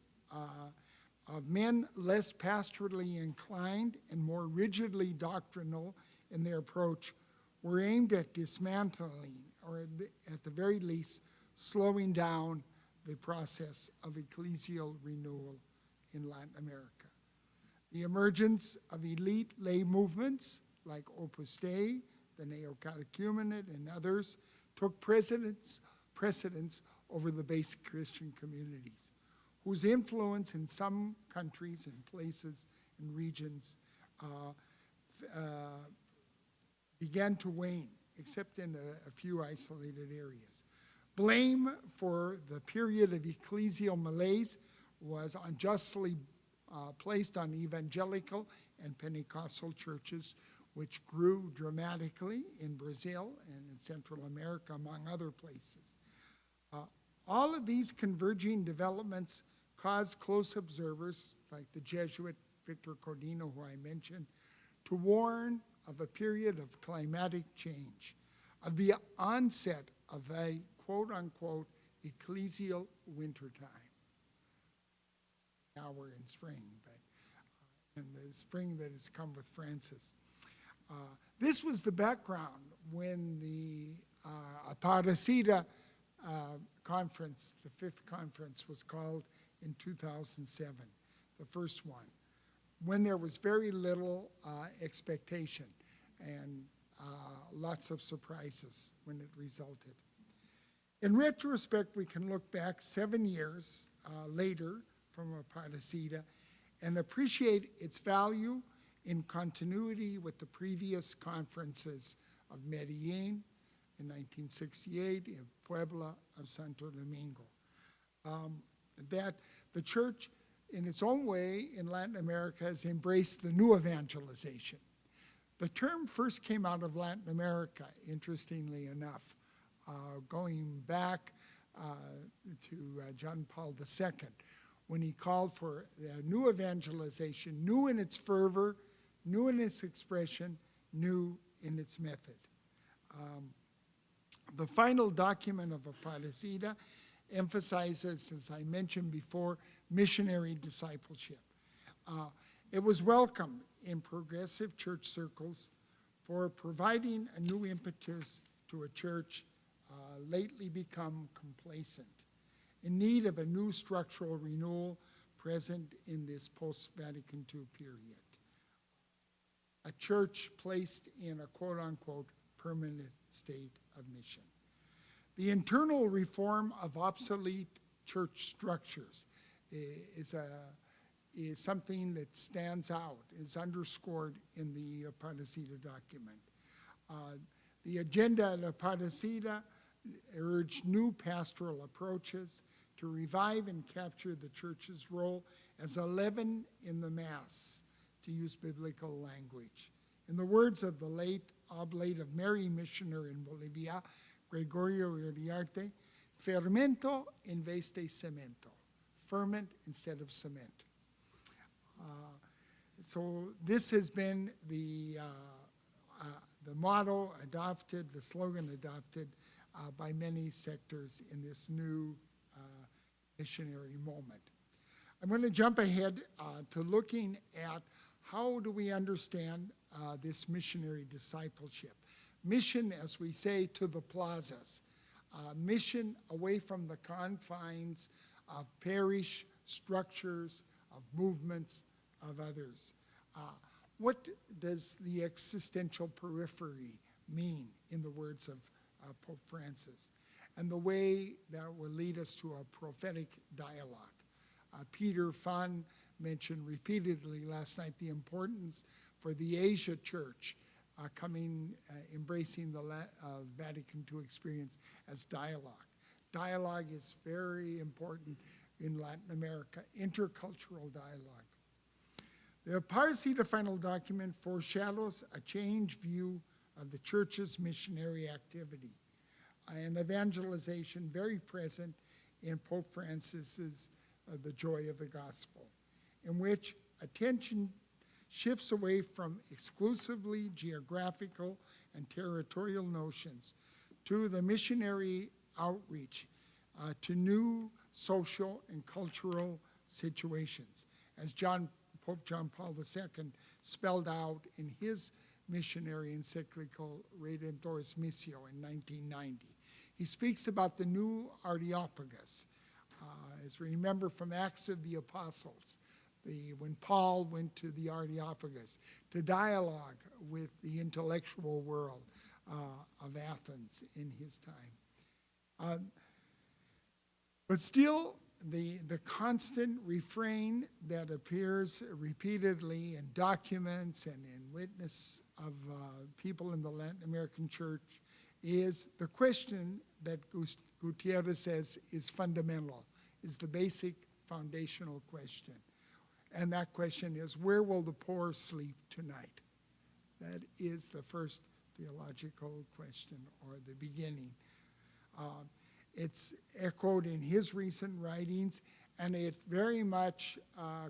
of men less pastorally inclined and more rigidly doctrinal in their approach were aimed at dismantling, or at the very least, slowing down the process of ecclesial renewal in Latin America. The emergence of elite lay movements like Opus Dei, the Neo-Catechumenate, and others took precedence over the basic Christian communities, whose influence in some countries and places and regions began to wane, except in a few isolated areas. Blame for the period of ecclesial malaise was unjustly placed on evangelical and Pentecostal churches, which grew dramatically in Brazil and in Central America, among other places. All of these converging developments caused close observers, like the Jesuit Victor Cordino, who I mentioned, to warn of a period of climatic change, of the onset of a quote-unquote ecclesial wintertime. Now we're in spring, but in the spring that has come with Francis. This was the background when the Aparecida conference, the fifth conference, was called in 2007, the first one, when there was very little expectation and lots of surprises when it resulted. In retrospect, we can look back 7 years later from Aparecida and appreciate its value in continuity with the previous conferences of Medellin in 1968, in Puebla of Santo Domingo. That the church, in its own way, in Latin America, has embraced the new evangelization. The term first came out of Latin America, interestingly enough, going back to John Paul II, when he called for a new evangelization, new in its fervor, new in its expression, new in its method. The final document of Aparecida emphasizes, as I mentioned before, missionary discipleship. It was welcomed in progressive church circles for providing a new impetus to a church lately become complacent, in need of a new structural renewal present in this post-Vatican II period. A church placed in a quote-unquote permanent state of mission. The internal reform of obsolete church structures is something that stands out, is underscored in the Aparecida document. The agenda at Aparecida urged new pastoral approaches to revive and capture the church's role as a leaven in the mass, to use biblical language. In the words of the late Oblate of Mary missioner in Bolivia, Gregorio Iriarte, fermento en vez de cemento, ferment instead of cement. So this has been the motto adopted, the slogan adopted by many sectors in this new missionary moment. I'm going to jump ahead to looking at how do we understand this missionary discipleship. Mission, as we say, to the plazas. Mission away from the confines of parish structures, of movements, of others. What does the existential periphery mean, in the words of Pope Francis? And the way that will lead us to a prophetic dialogue. Peter Fun mentioned repeatedly last night the importance for the Asia Church embracing the Vatican II experience as dialogue. Dialogue is very important in Latin America, intercultural dialogue. The Aparecida final document foreshadows a changed view of the church's missionary activity and evangelization, very present in Pope Francis's The Joy of the Gospel, in which attention shifts away from exclusively geographical and territorial notions to the missionary outreach to new social and cultural situations, as Pope John Paul II spelled out in his missionary encyclical Redemptoris Missio in 1990. He speaks about the new Areopagus. As we remember from Acts of the Apostles, when Paul went to the Areopagus to dialogue with the intellectual world of Athens in his time. But still, the constant refrain that appears repeatedly in documents and in witness of people in the Latin American church is the question that Gutierrez says is fundamental, is the basic foundational question. And that question is, where will the poor sleep tonight? That is the first theological question, or the beginning. It's echoed in his recent writings, and it very much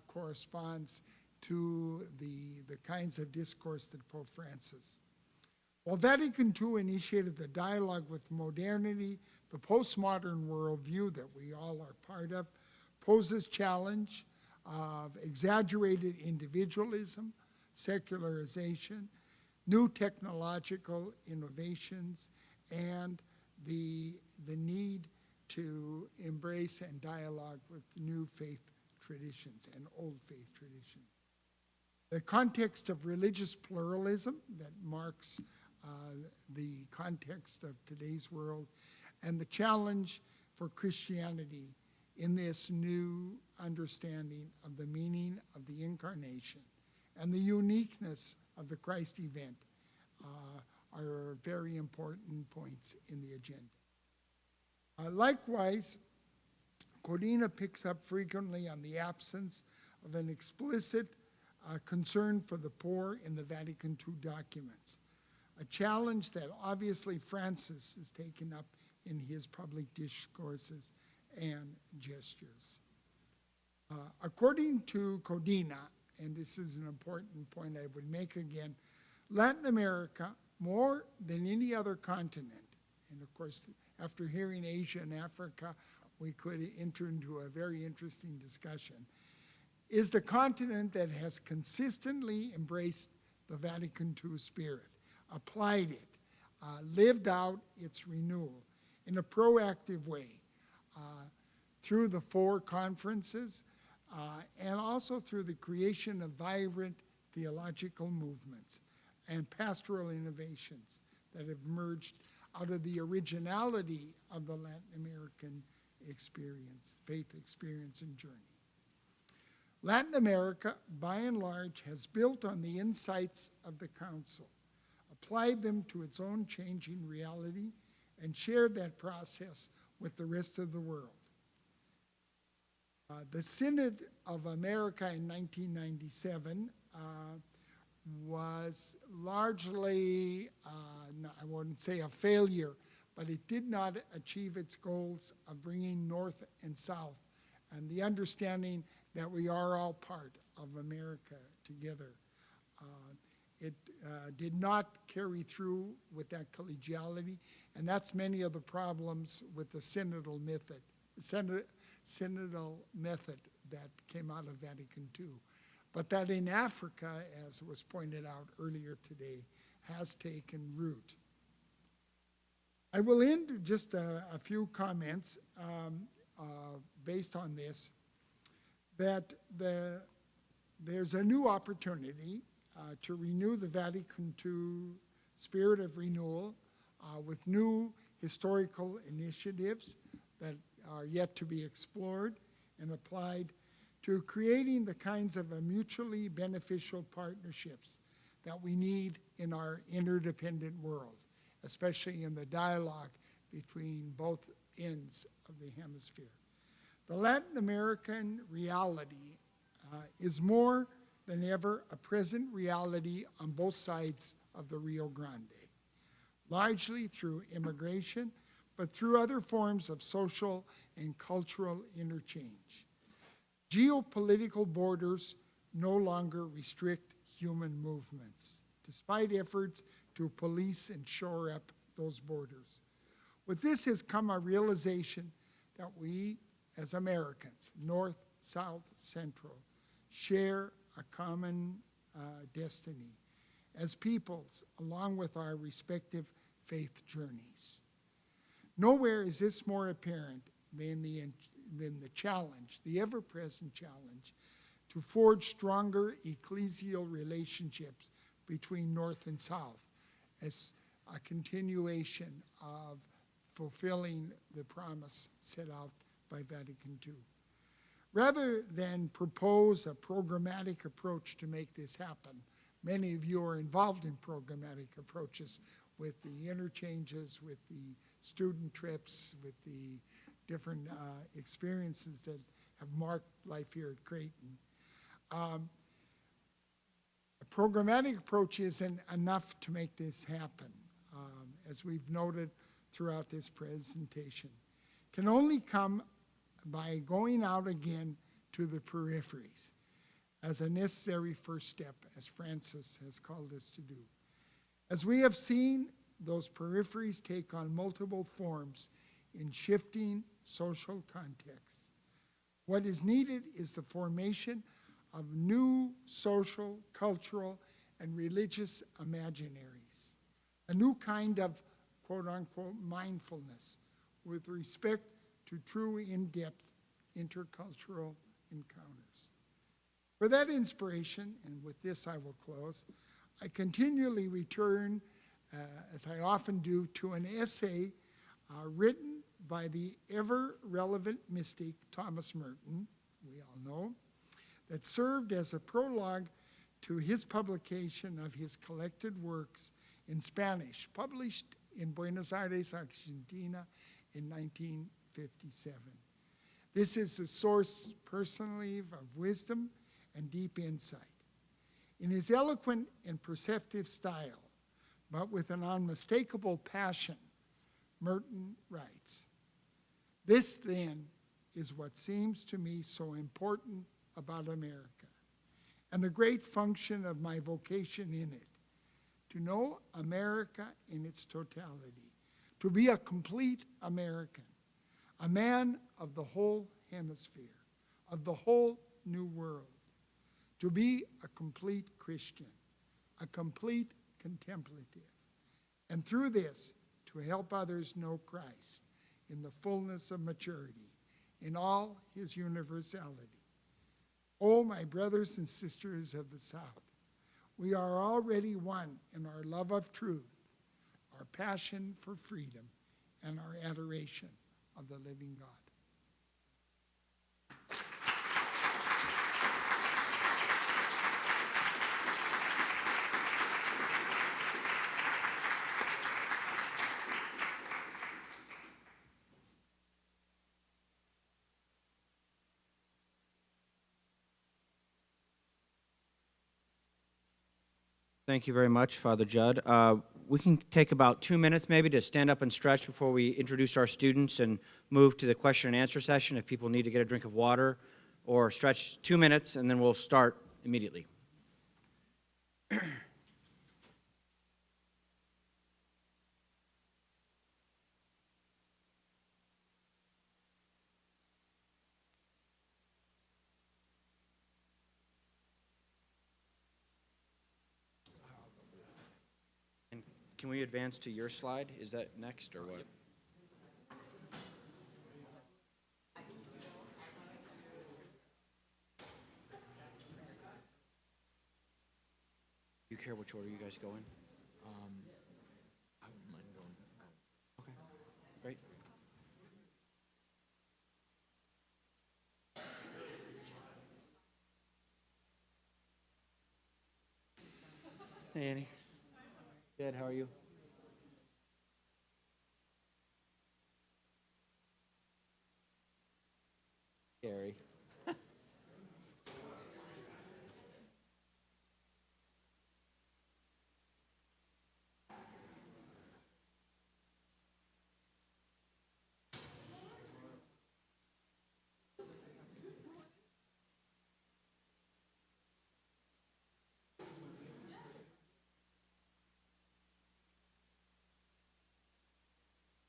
corresponds to the kinds of discourse that Pope Francis. While Vatican II initiated the dialogue with modernity, the postmodern worldview that we all are part of poses challenge of exaggerated individualism, secularization, new technological innovations, and the need to embrace and dialogue with new faith traditions and old faith traditions. The context of religious pluralism that marks the context of today's world, and the challenge for Christianity in this new understanding of the meaning of the incarnation and the uniqueness of the Christ event are very important points in the agenda. Likewise, Codina picks up frequently on the absence of an explicit concern for the poor in the Vatican II documents, a challenge that obviously Francis has taken up in his public discourses and gestures. According to Codina, and this is an important point I would make again, Latin America, more than any other continent, and of course, after hearing Asia and Africa, we could enter into a very interesting discussion, is the continent that has consistently embraced the Vatican II spirit, applied it, lived out its renewal in a proactive way through the 4 conferences and also through the creation of vibrant theological movements and pastoral innovations that have emerged out of the originality of the Latin American experience, faith experience and journey. Latin America, by and large, has built on the insights of the Council, applied them to its own changing reality, and shared that process with the rest of the world. The Synod of America in 1997 was largely, I wouldn't say a failure, but it did not achieve its goals of bringing North and South and the understanding that we are all part of America together. It did not carry through with that collegiality, and that's many of the problems with the synodal method that came out of Vatican II. But that in Africa, as was pointed out earlier today, has taken root. I will end just a few comments based on this, that there's a new opportunity to renew the Vatican II spirit of renewal with new historical initiatives that are yet to be explored and applied to creating the kinds of mutually beneficial partnerships that we need in our interdependent world, especially in the dialogue between both ends of the hemisphere. The Latin American reality is more than ever a present reality on both sides of the Rio Grande, largely through immigration, but through other forms of social and cultural interchange. Geopolitical borders no longer restrict human movements, despite efforts to police and shore up those borders. With this has come a realization that we, as Americans, North, South, Central, share a common destiny as peoples, along with our respective faith journeys. Nowhere is this more apparent than the challenge, the ever-present challenge, to forge stronger ecclesial relationships between North and South as a continuation of fulfilling the promise set out by Vatican II. Rather than propose a programmatic approach to make this happen, many of you are involved in programmatic approaches with the interchanges, with the student trips, with the different experiences that have marked life here at Creighton. A programmatic approach isn't enough to make this happen, as we've noted throughout this presentation. It can only come by going out again to the peripheries as a necessary first step, as Francis has called us to do. As we have seen, those peripheries take on multiple forms in shifting social contexts. What is needed is the formation of new social, cultural, and religious imaginaries, a new kind of quote-unquote mindfulness with respect to true in-depth intercultural encounters. For that inspiration, and with this I will close, I continually return, as I often do, to an essay written by the ever-relevant mystic Thomas Merton, we all know, that served as a prologue to his publication of his collected works in Spanish, published in Buenos Aires, Argentina in 1957. This is a source personally of wisdom and deep insight. In his eloquent and perceptive style, but with an unmistakable passion, Merton writes, "This then is what seems to me so important about America, and the great function of my vocation in it, to know America in its totality, to be a complete American, a man of the whole hemisphere, of the whole new world, to be a complete Christian, a complete contemplative, and through this, to help others know Christ in the fullness of maturity, in all his universality. Oh, my brothers and sisters of the South, we are already one in our love of truth, our passion for freedom, and our adoration of the living God." Thank you very much, Father Judd. We can take about 2 minutes maybe to stand up and stretch before we introduce our students and move to the question and answer session if people need to get a drink of water, or stretch 2 minutes and then we'll start immediately. Can we advance to your slide? Is that next or what? Do you care which order you guys go in? I wouldn't mind going. Okay, great. Hey, Annie. Good, how are you? Gary.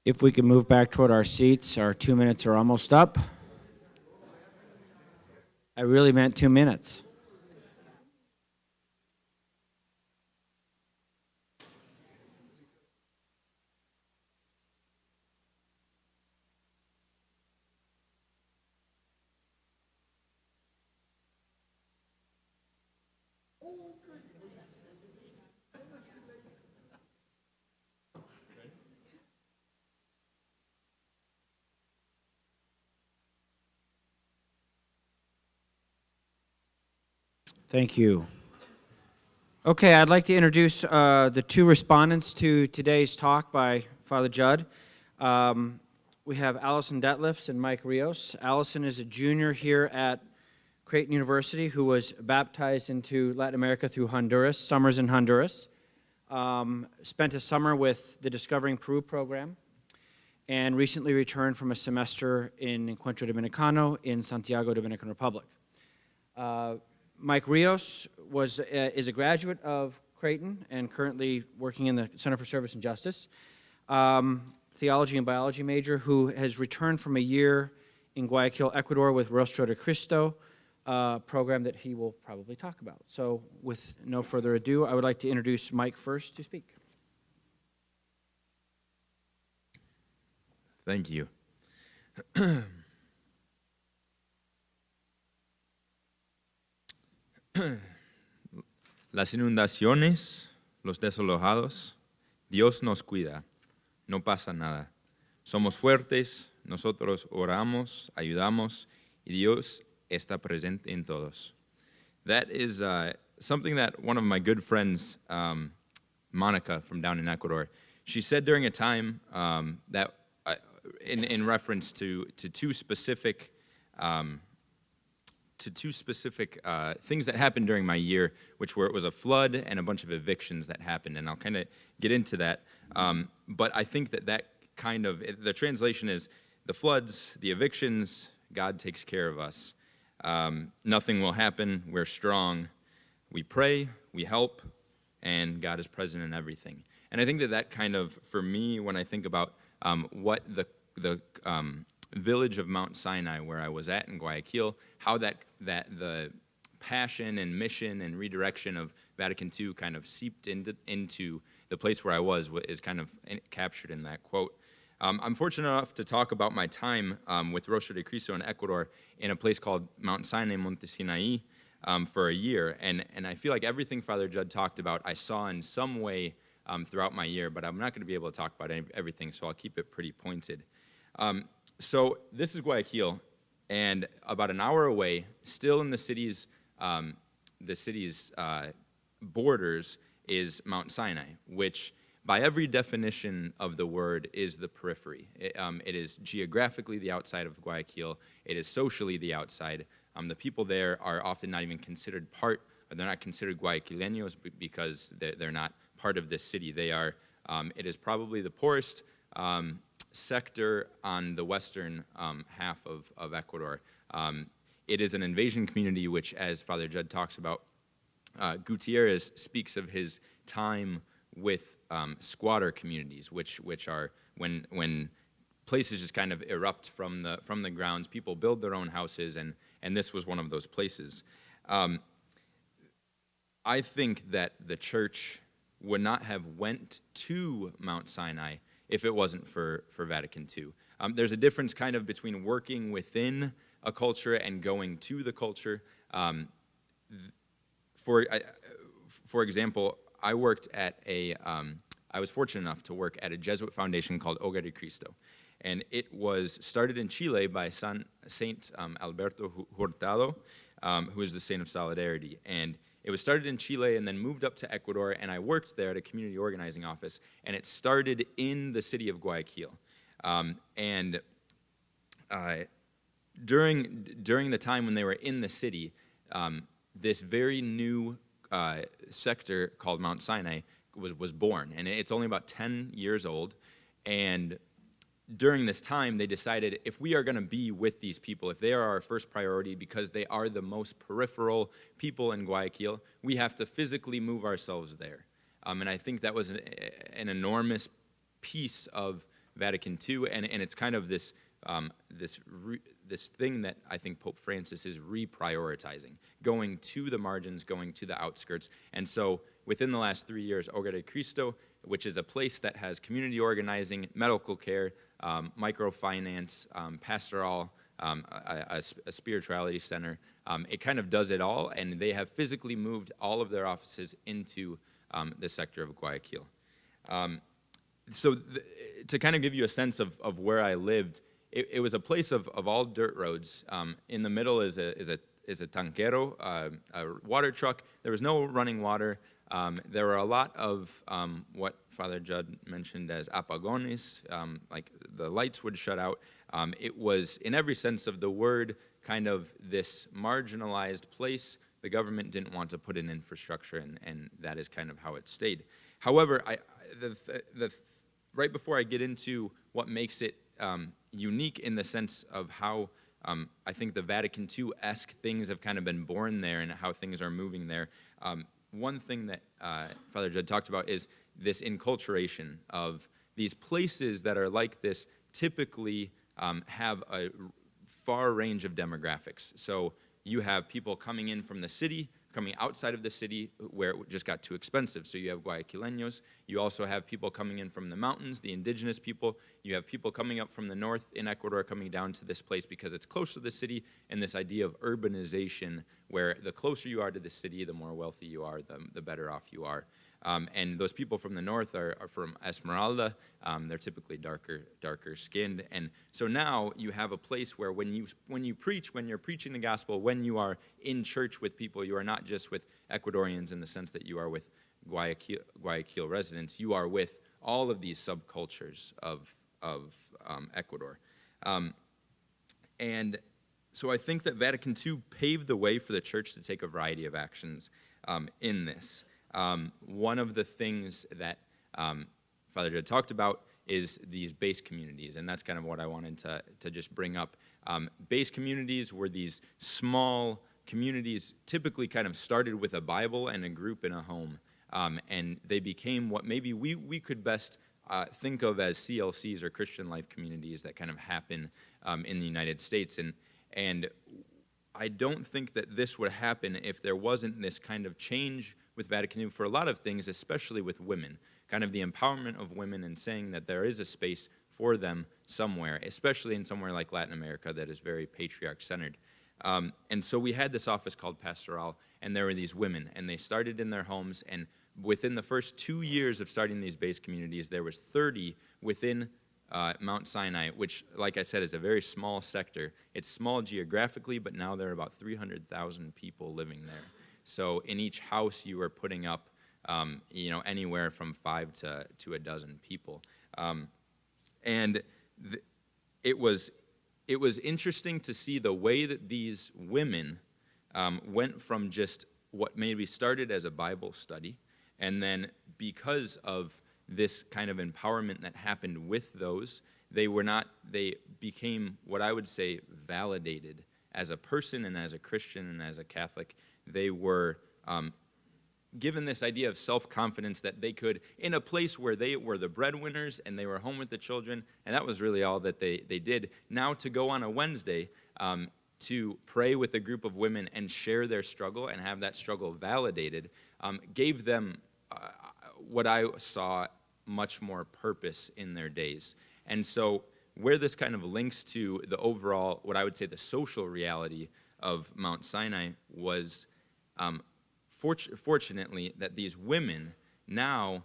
If we can move back toward our seats, our 2 minutes are almost up. I really meant 2 minutes. Thank you. Okay, I'd like to introduce the two respondents to today's talk by Father Judd. We have Allison Detlefs and Mike Rios. Allison is a junior here at Creighton University who was baptized into Latin America through Honduras, summers in Honduras. Spent a summer with the Discovering Peru program and recently returned from a semester in Encuentro Dominicano in Santiago, Dominican Republic. Mike Rios is a graduate of Creighton and currently working in the Center for Service and Justice, theology and biology major, who has returned from a year in Guayaquil, Ecuador with Rostro de Cristo, program that he will probably talk about. So with no further ado, I would like to introduce Mike first to speak. Thank you. Las inundaciones, los desalojados, Dios nos cuida, no pasa nada. Somos fuertes, nosotros oramos, ayudamos, y Dios está presente en todos. That is something that one of my good friends, Monica from down in Ecuador, she said during a time that, in reference to two specific things that happened during my year, which were, it was a flood and a bunch of evictions that happened, and I'll kind of get into that. But I think that kind of, the translation is, the floods, the evictions, God takes care of us. Nothing will happen, we're strong. We pray, we help, and God is present in everything. And I think that kind of, for me, when I think about what the village of Mount Sinai, where I was at in Guayaquil, how that the passion and mission and redirection of Vatican II kind of seeped into the place where I was is kind of captured in that quote. I'm fortunate enough to talk about my time with Rostro de Cristo in Ecuador in a place called Mount Sinai, Monte Sinai, for a year. And I feel like everything Father Judd talked about, I saw in some way throughout my year, but I'm not going to be able to talk about everything, so I'll keep it pretty pointed. So this is Guayaquil, and about an hour away, still in the city's borders, is Mount Sinai, which by every definition of the word is the periphery. It is geographically the outside of Guayaquil. It is socially the outside. The people there are often not even considered part, or they're not considered Guayaquileños because they're not part of this city. They are. It is probably the poorest sector on the western half of Ecuador. It is an invasion community which, as Father Judd talks about, Gutierrez speaks of his time with squatter communities, which are when places just kind of erupt from the grounds. People build their own houses, and this was one of those places. I think that the church would not have went to Mount Sinai if it wasn't for Vatican II. There's a difference kind of between working within a culture and going to the culture. For example, I worked at I was fortunate enough to work at a Jesuit foundation called Hogar de Cristo. And it was started in Chile by Saint Alberto Hurtado, who is the Saint of Solidarity. And it was started in Chile and then moved up to Ecuador, and I worked there at a community organizing office, and it started in the city of Guayaquil. During the time when they were in the city, this very new sector called Mount Sinai was born, and it's only about 10 years old. And during this time, they decided if we are going to be with these people, if they are our first priority because they are the most peripheral people in Guayaquil, we have to physically move ourselves there. And I think that was an enormous piece of Vatican II, and it's kind of this thing that I think Pope Francis is reprioritizing, going to the margins, going to the outskirts. And so within the last 3 years, Hogar de Cristo, which is a place that has community organizing, medical care, microfinance, pastoral a spirituality center. It kind of does it all, and they have physically moved all of their offices into the sector of Guayaquil. To kind of give you a sense of where I lived, it was a place of all dirt roads. In the middle is a tanquero, a water truck. There was no running water. There were a lot of what Father Judd mentioned as apagones, like the lights would shut out. It was, in every sense of the word, kind of this marginalized place. The government didn't want to put in infrastructure, and that is kind of how it stayed. However, right before I get into what makes it unique in the sense of how I think the Vatican II-esque things have kind of been born there and how things are moving there, one thing that Father Judd talked about is this enculturation of these places that are like this typically have a far range of demographics. So you have people coming in from the city, coming outside of the city where it just got too expensive. So you have Guayaquileños. You also have people coming in from the mountains, the indigenous people. You have people coming up from the north in Ecuador coming down to this place because it's close to the city, and this idea of urbanization where the closer you are to the city, the more wealthy you are, the better off you are. And those people from the north are from Esmeralda. They're typically darker skinned. And so now you have a place where when you preach, when you're preaching the gospel, when you are in church with people, you are not just with Ecuadorians in the sense that you are with Guayaquil residents. You are with all of these subcultures of Ecuador. And so I think that Vatican II paved the way for the church to take a variety of actions in this. One of the things that Father Judd talked about is these base communities, and that's kind of what I wanted to just bring up. Base communities were these small communities, typically kind of started with a Bible and a group in a home, and they became what maybe we could best think of as CLCs or Christian life communities that kind of happen in the United States. And I don't think that this would happen if there wasn't this kind of change with Vatican II for a lot of things, especially with women, kind of the empowerment of women and saying that there is a space for them somewhere, especially in somewhere like Latin America that is very patriarch-centered. And so we had this office called Pastoral, and there were these women, and they started in their homes, and within the first 2 years of starting these base communities, there was 30 within Mount Sinai, which, like I said, is a very small sector. It's small geographically, but now there are about 300,000 people living there. So in each house, you were putting up, anywhere from 5 to a dozen people, and it was interesting to see the way that these women went from just what maybe started as a Bible study, and then because of this kind of empowerment that happened with those, they became what I would say validated as a person and as a Christian and as a Catholic. They were given this idea of self-confidence that they could, in a place where they were the breadwinners and they were home with the children, and that was really all that they did. Now to go on a Wednesday to pray with a group of women and share their struggle and have that struggle validated gave them what I saw much more purpose in their days. And so where this kind of links to the overall, what I would say the social reality of Mount Sinai was fortunately that these women now,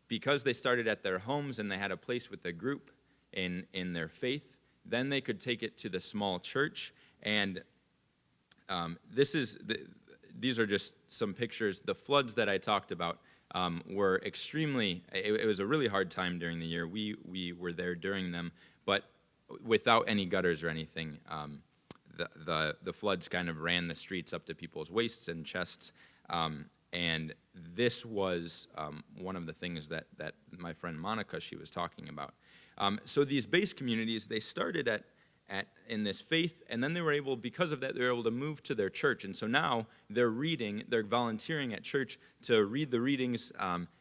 because they started at their homes and they had a place with the group in their faith, then they could take it to the small church. And these are just some pictures. The floods that I talked about were extremely, it was a really hard time during the year. We were there during them, but without any gutters or anything. The floods kind of ran the streets up to people's waists and chests, and this was one of the things that my friend Monica, she was talking about. So these base communities, they started in this faith, and then they were able, because of that, they were able to move to their church. And so now they're volunteering at church to read the readings,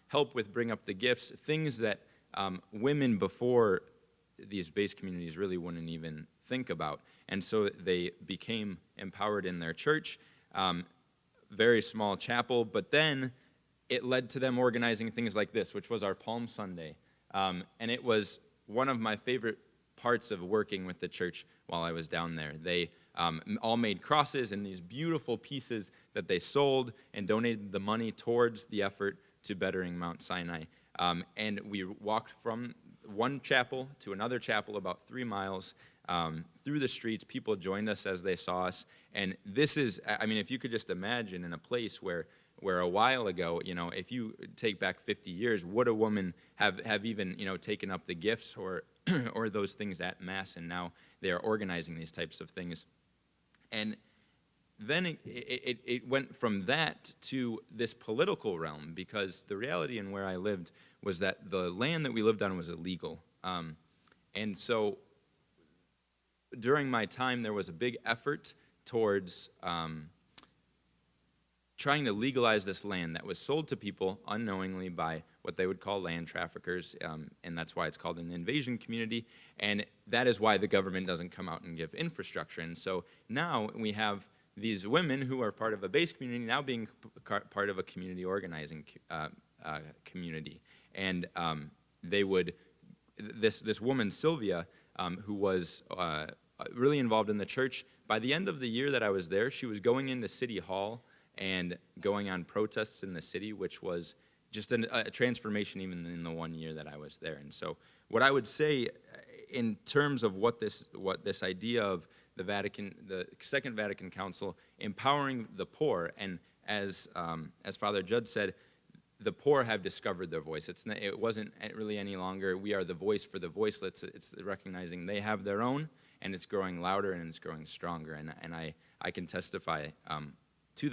help with bring up the gifts, things that women before these base communities really wouldn't even think about. And so they became empowered in their church, very small chapel, but then it led to them organizing things like this, which was our Palm Sunday. And it was one of my favorite parts of working with the church while I was down there. They all made crosses and these beautiful pieces that they sold and donated the money towards the effort to bettering Mount Sinai. And we walked from one chapel to another chapel about 3 miles through the streets. People joined us as they saw us. And this is, I mean, if you could just imagine in a place where a while ago, if you take back 50 years, would a woman have even, taken up the gifts or or those things at Mass, and now they are organizing these types of things. And then it went from that to this political realm, because the reality in where I lived was that the land that we lived on was illegal. And so during my time, there was a big effort towards trying to legalize this land that was sold to people unknowingly by what they would call land traffickers, and that's why it's called an invasion community, and that is why the government doesn't come out and give infrastructure. And so now we have these women who are part of a base community now being part of a community organizing community. And they would, this woman, Sylvia, who was really involved in the church, by the end of the year that I was there, she was going into City Hall and going on protests in the city, which was just a transformation even in the 1 year that I was there. And so what I would say in terms of what this idea of the Second Vatican Council empowering the poor, and as Father Judd said, the poor have discovered their voice. It wasn't really any longer we are the voice for the voiceless. It's recognizing they have their own, and it's growing louder and it's growing stronger. And I can testify to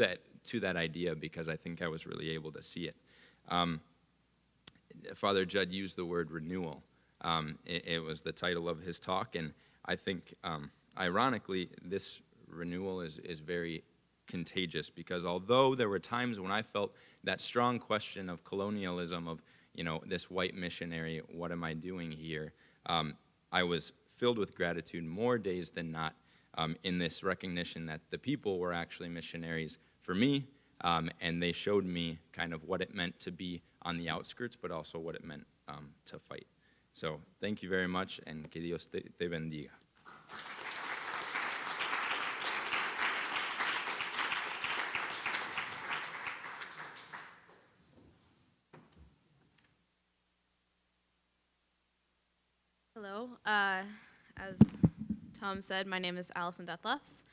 that idea because I think I was really able to see it. Father Judd used the word renewal. It was the title of his talk, and I think, ironically, this renewal is very contagious, because although there were times when I felt that strong question of colonialism, of this white missionary, what am I doing here, I was filled with gratitude more days than not, in this recognition that the people were actually missionaries for me, and they showed me kind of what it meant to be on the outskirts, but also what it meant to fight. So thank you very much, and que Dios te bendiga. Hello. As Tom said, my name is Allison Deathlefs,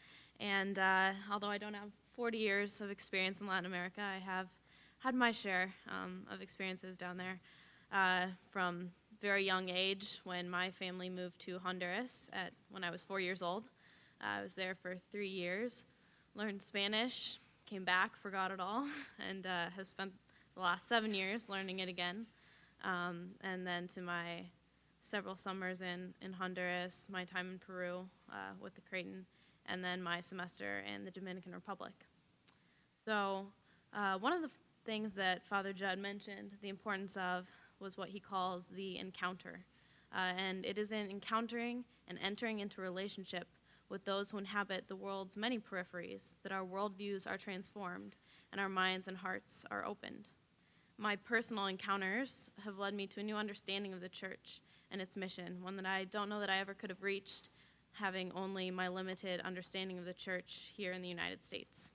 and although I don't have 40 years of experience in Latin America, I have had my share of experiences down there from very young age when my family moved to Honduras when I was 4 years old. I was there for 3 years, learned Spanish, came back, forgot it all, and have spent the last 7 years learning it again. And then to my several summers in Honduras, my time in Peru with the Creighton, and then my semester in the Dominican Republic. So one of the things that Father Judd mentioned the importance of was what he calls the encounter. And it is in encountering and entering into a relationship with those who inhabit the world's many peripheries that our worldviews are transformed and our minds and hearts are opened. My personal encounters have led me to a new understanding of the church and its mission, one that I don't know that I ever could have reached having only my limited understanding of the church here in the United States.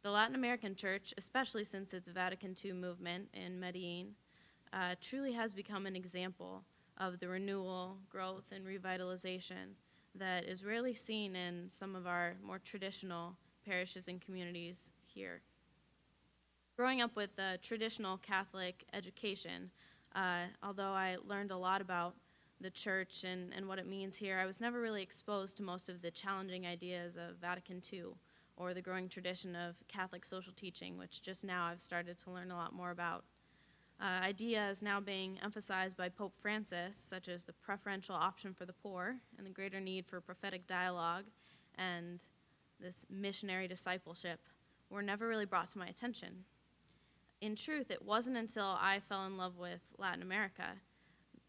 The Latin American church, especially since its Vatican II movement in Medellin, truly has become an example of the renewal, growth, and revitalization that is rarely seen in some of our more traditional parishes and communities here. Growing up with a traditional Catholic education, although I learned a lot about the church and what it means here, I was never really exposed to most of the challenging ideas of Vatican II or the growing tradition of Catholic social teaching, which just now I've started to learn a lot more about. Ideas now being emphasized by Pope Francis, such as the preferential option for the poor and the greater need for prophetic dialogue and this missionary discipleship, were never really brought to my attention. In truth, it wasn't until I fell in love with Latin America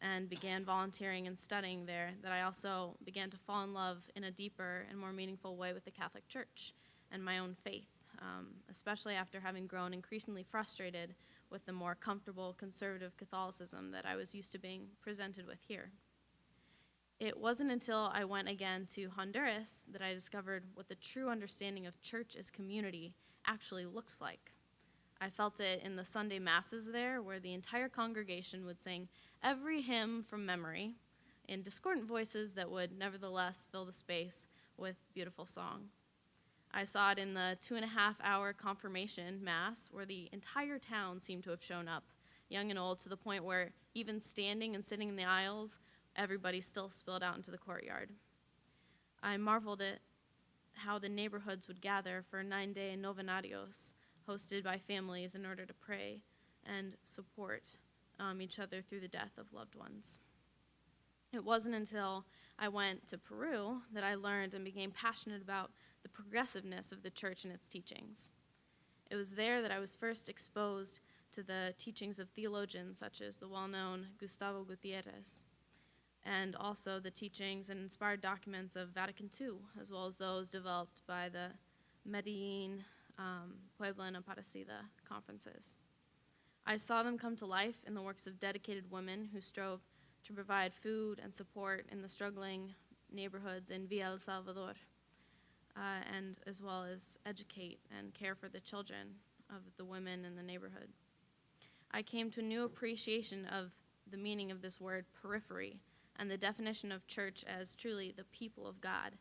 and began volunteering and studying there that I also began to fall in love in a deeper and more meaningful way with the Catholic Church and my own faith, especially after having grown increasingly frustrated with the more comfortable conservative Catholicism that I was used to being presented with here. It wasn't until I went again to Honduras that I discovered what the true understanding of church as community actually looks like. I felt it in the Sunday masses there, where the entire congregation would sing every hymn from memory in discordant voices that would nevertheless fill the space with beautiful song. I saw it in the 2.5-hour confirmation mass, where the entire town seemed to have shown up, young and old, to the point where even standing and sitting in the aisles, everybody still spilled out into the courtyard. I marveled at how the neighborhoods would gather for 9-day novenarios, hosted by families in order to pray and support each other through the death of loved ones. It wasn't until I went to Peru that I learned and became passionate about the progressiveness of the church and its teachings. It was there that I was first exposed to the teachings of theologians such as the well-known Gustavo Gutierrez, and also the teachings and inspired documents of Vatican II, as well as those developed by the Medellin, Puebla, and Aparecida conferences. I saw them come to life in the works of dedicated women who strove to provide food and support in the struggling neighborhoods in Villa El Salvador, and as well as educate and care for the children of the women in the neighborhood. I came to a new appreciation of the meaning of this word periphery and the definition of church as truly the people of God,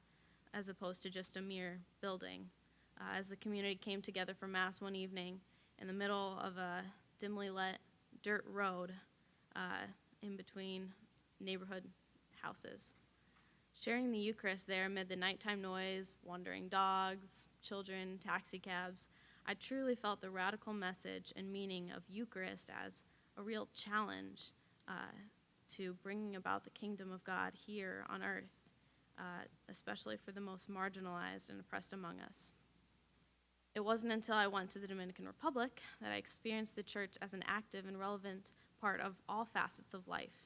as opposed to just a mere building. As the community came together for Mass one evening in the middle of a dimly lit dirt road in between neighborhood houses. Sharing the Eucharist there amid the nighttime noise, wandering dogs, children, taxi cabs, I truly felt the radical message and meaning of Eucharist as a real challenge to bringing about the kingdom of God here on earth, especially for the most marginalized and oppressed among us. It wasn't until I went to the Dominican Republic that I experienced the church as an active and relevant part of all facets of life.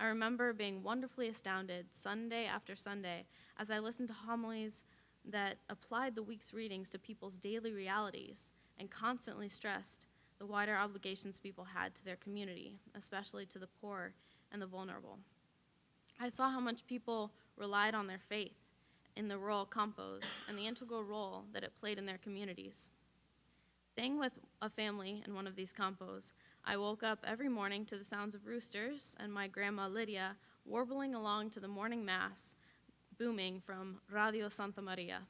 I remember being wonderfully astounded Sunday after Sunday as I listened to homilies that applied the week's readings to people's daily realities and constantly stressed the wider obligations people had to their community, especially to the poor and the vulnerable. I saw how much people relied on their faith in the rural campos and the integral role that it played in their communities. Staying with a family in one of these campos, I woke up every morning to the sounds of roosters and my grandma Lydia warbling along to the morning mass, booming from Radio Santa Maria.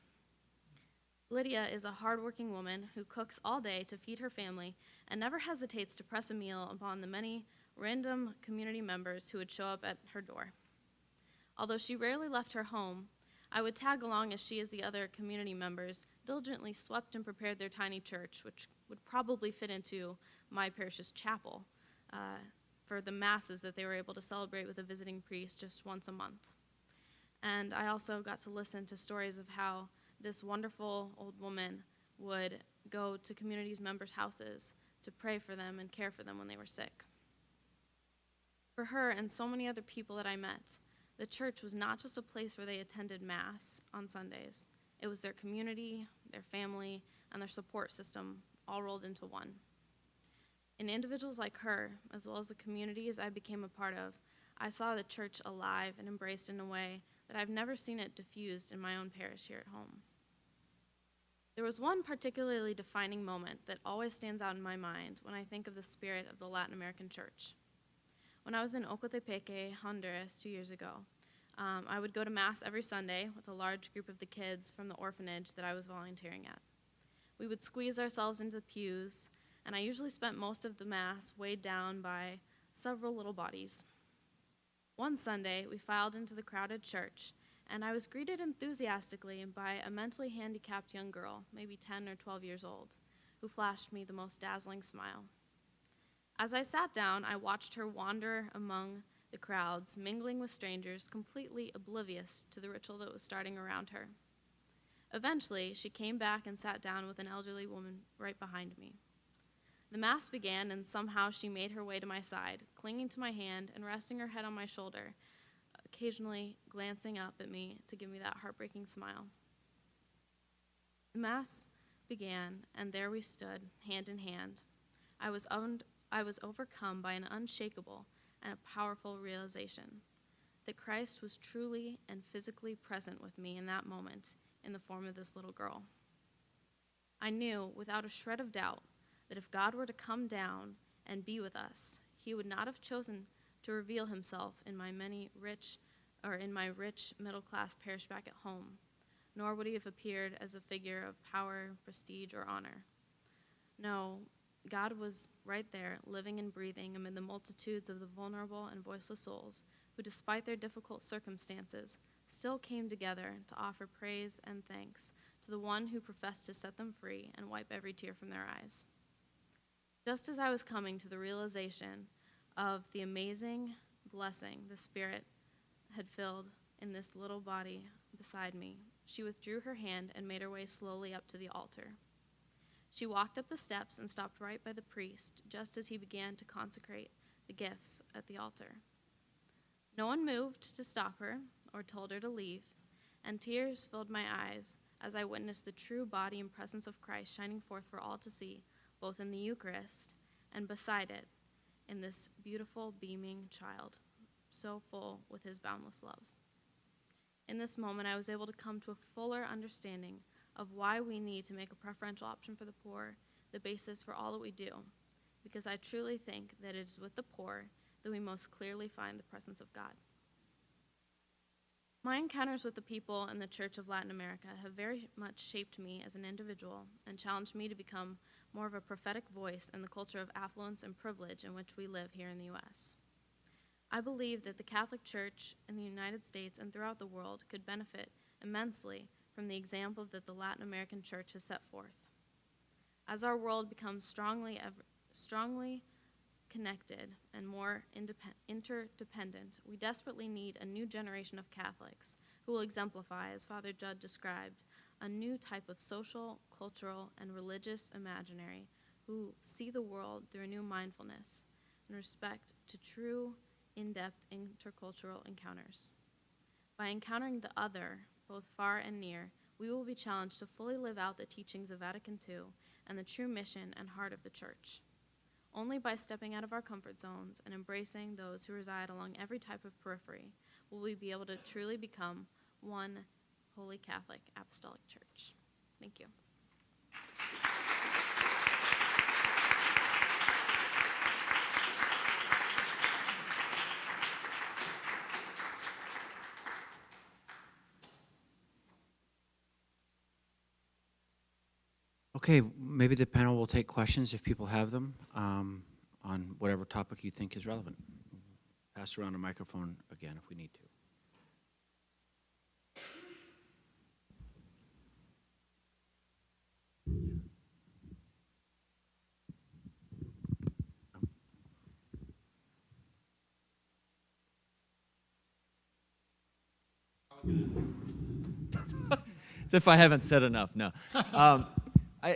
Lydia is a hardworking woman who cooks all day to feed her family and never hesitates to press a meal upon the many random community members who would show up at her door. Although she rarely left her home, I would tag along as she, as the other community members, diligently swept and prepared their tiny church, which would probably fit into my parish's chapel, for the masses that they were able to celebrate with a visiting priest just once a month. And I also got to listen to stories of how this wonderful old woman would go to community's members' houses to pray for them and care for them when they were sick. For her and so many other people that I met, the church was not just a place where they attended Mass on Sundays. It was their community, their family, and their support system all rolled into one. In individuals like her, as well as the communities I became a part of, I saw the church alive and embraced in a way that I've never seen it diffused in my own parish here at home. There was one particularly defining moment that always stands out in my mind when I think of the spirit of the Latin American church. When I was in Ocotepeque, Honduras, 2 years ago, I would go to Mass every Sunday with a large group of the kids from the orphanage that I was volunteering at. We would squeeze ourselves into the pews, and I usually spent most of the Mass weighed down by several little bodies. One Sunday, we filed into the crowded church, and I was greeted enthusiastically by a mentally handicapped young girl, maybe 10 or 12 years old, who flashed me the most dazzling smile. As I sat down, I watched her wander among the crowds, mingling with strangers, completely oblivious to the ritual that was starting around her. Eventually, she came back and sat down with an elderly woman right behind me. The Mass began, and somehow she made her way to my side, clinging to my hand and resting her head on my shoulder, occasionally glancing up at me to give me that heartbreaking smile. The Mass began, and there we stood, hand in hand. I was overcome by an unshakable and a powerful realization. that Christ was truly and physically present with me in that moment in the form of this little girl. I knew without a shred of doubt that if God were to come down and be with us, he would not have chosen to reveal himself in my rich middle-class parish back at home, nor would he have appeared as a figure of power, prestige, or honor. No, God was right there, living and breathing amid the multitudes of the vulnerable and voiceless souls who, despite their difficult circumstances, still came together to offer praise and thanks to the one who professed to set them free and wipe every tear from their eyes. Just as I was coming to the realization of the amazing blessing the Spirit had filled in this little body beside me, she withdrew her hand and made her way slowly up to the altar. She walked up the steps and stopped right by the priest just as he began to consecrate the gifts at the altar. No one moved to stop her or told her to leave, and tears filled my eyes as I witnessed the true body and presence of Christ shining forth for all to see, both in the Eucharist and beside it, in this beautiful, beaming child, so full with his boundless love. In this moment, I was able to come to a fuller understanding of why we need to make a preferential option for the poor the basis for all that we do, because I truly think that it is with the poor that we most clearly find the presence of God. My encounters with the people in the Church of Latin America have very much shaped me as an individual and challenged me to become more of a prophetic voice in the culture of affluence and privilege in which we live here in the U.S. I believe that the Catholic Church in the United States and throughout the world could benefit immensely from the example that the Latin American Church has set forth. As our world becomes strongly connected and more interdependent, we desperately need a new generation of Catholics who will exemplify, as Father Judd described, a new type of social, cultural, and religious imaginary who see the world through a new mindfulness and respect to true, in-depth intercultural encounters. By encountering the other, both far and near, we will be challenged to fully live out the teachings of Vatican II and the true mission and heart of the Church. Only by stepping out of our comfort zones and embracing those who reside along every type of periphery will we be able to truly become one Holy Catholic Apostolic Church. Thank you. Okay, maybe the panel will take questions if people have them on whatever topic you think is relevant. Pass around a microphone again if we need to. As if I haven't said enough, no.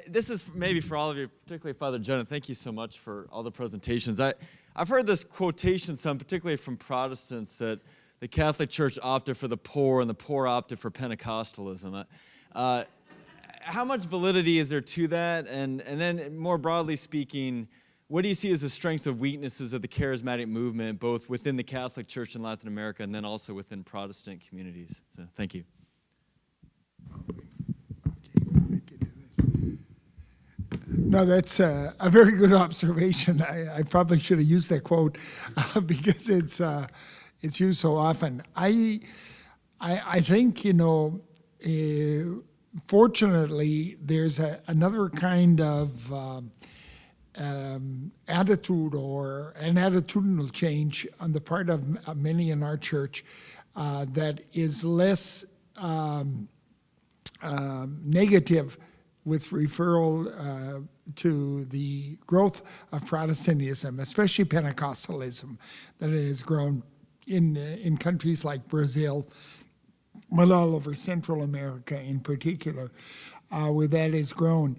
This is maybe for all of you, particularly Father Judd, and thank you so much for all the presentations. I've heard this quotation some, particularly from Protestants, that the Catholic Church opted for the poor and the poor opted for Pentecostalism. How much validity is there to that? And then more broadly speaking, what do you see as the strengths and weaknesses of the charismatic movement, both within the Catholic Church in Latin America and then also within Protestant communities? So thank you. No, that's a very good observation. I probably should have used that quote because it's used so often. I think, fortunately, there's another kind of attitude or an attitudinal change on the part of many in our church that is less negative with referral to the growth of Protestantism, especially Pentecostalism, that it has grown in countries like Brazil, well, all over Central America in particular, where that has grown.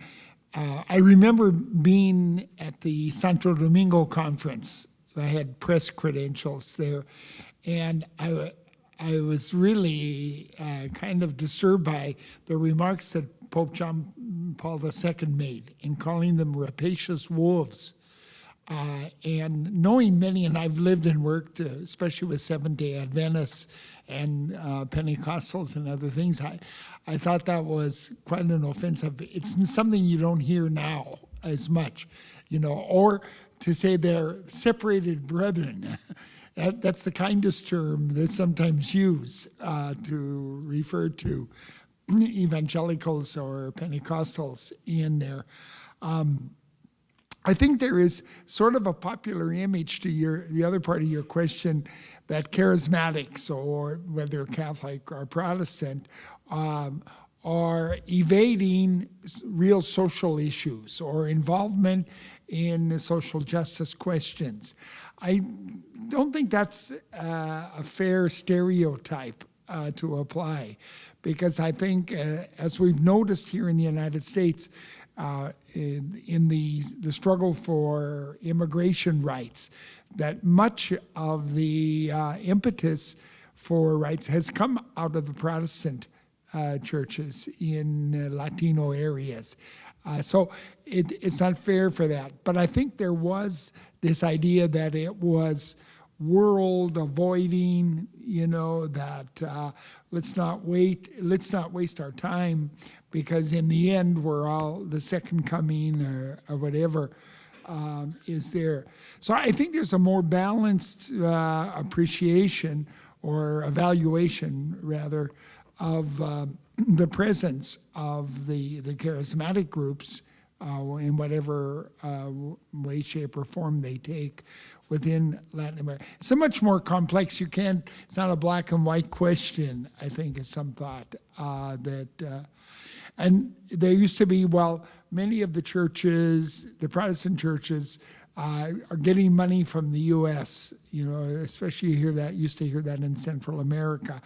I remember being at the Santo Domingo conference. I had press credentials there, and I was really kind of disturbed by the remarks that Pope John Paul II made in calling them rapacious wolves And knowing many, and I've lived and worked, especially with Seventh-day Adventists and Pentecostals and other things, I thought that was quite an offensive. It's something you don't hear now as much, or to say they're separated brethren. That's the kindest term that's sometimes used to refer to evangelicals or Pentecostals in there. I think there is sort of a popular image to the other part of your question that charismatics, or whether Catholic or Protestant, are evading real social issues or involvement in social justice questions. I don't think that's a fair stereotype to apply, because I think, as we've noticed here in the United States, in the struggle for immigration rights, that much of the impetus for rights has come out of the Protestant churches in Latino areas. So it's not fair for that. But I think there was this idea that it was world avoiding, that let's not waste our time, because in the end we're all the second coming or whatever is there. So I think there's a more balanced appreciation or evaluation rather of the presence of the charismatic groups in whatever way, shape, or form they take within Latin America. It's so much more complex. It's not a black and white question, I think, is some thought. And there used to be, many of the churches, the Protestant churches, are getting money from the U.S., especially used to hear that in Central America.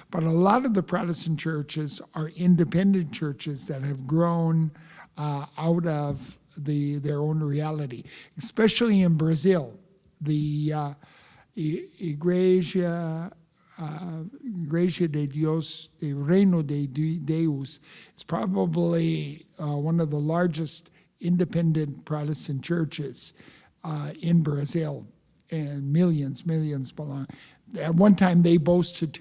But a lot of the Protestant churches are independent churches that have grown out of their own reality, especially in Brazil. The Igreja de Dios, the Reino de Deus, is probably one of the largest independent Protestant churches in Brazil, and millions belong. At one time, they boasted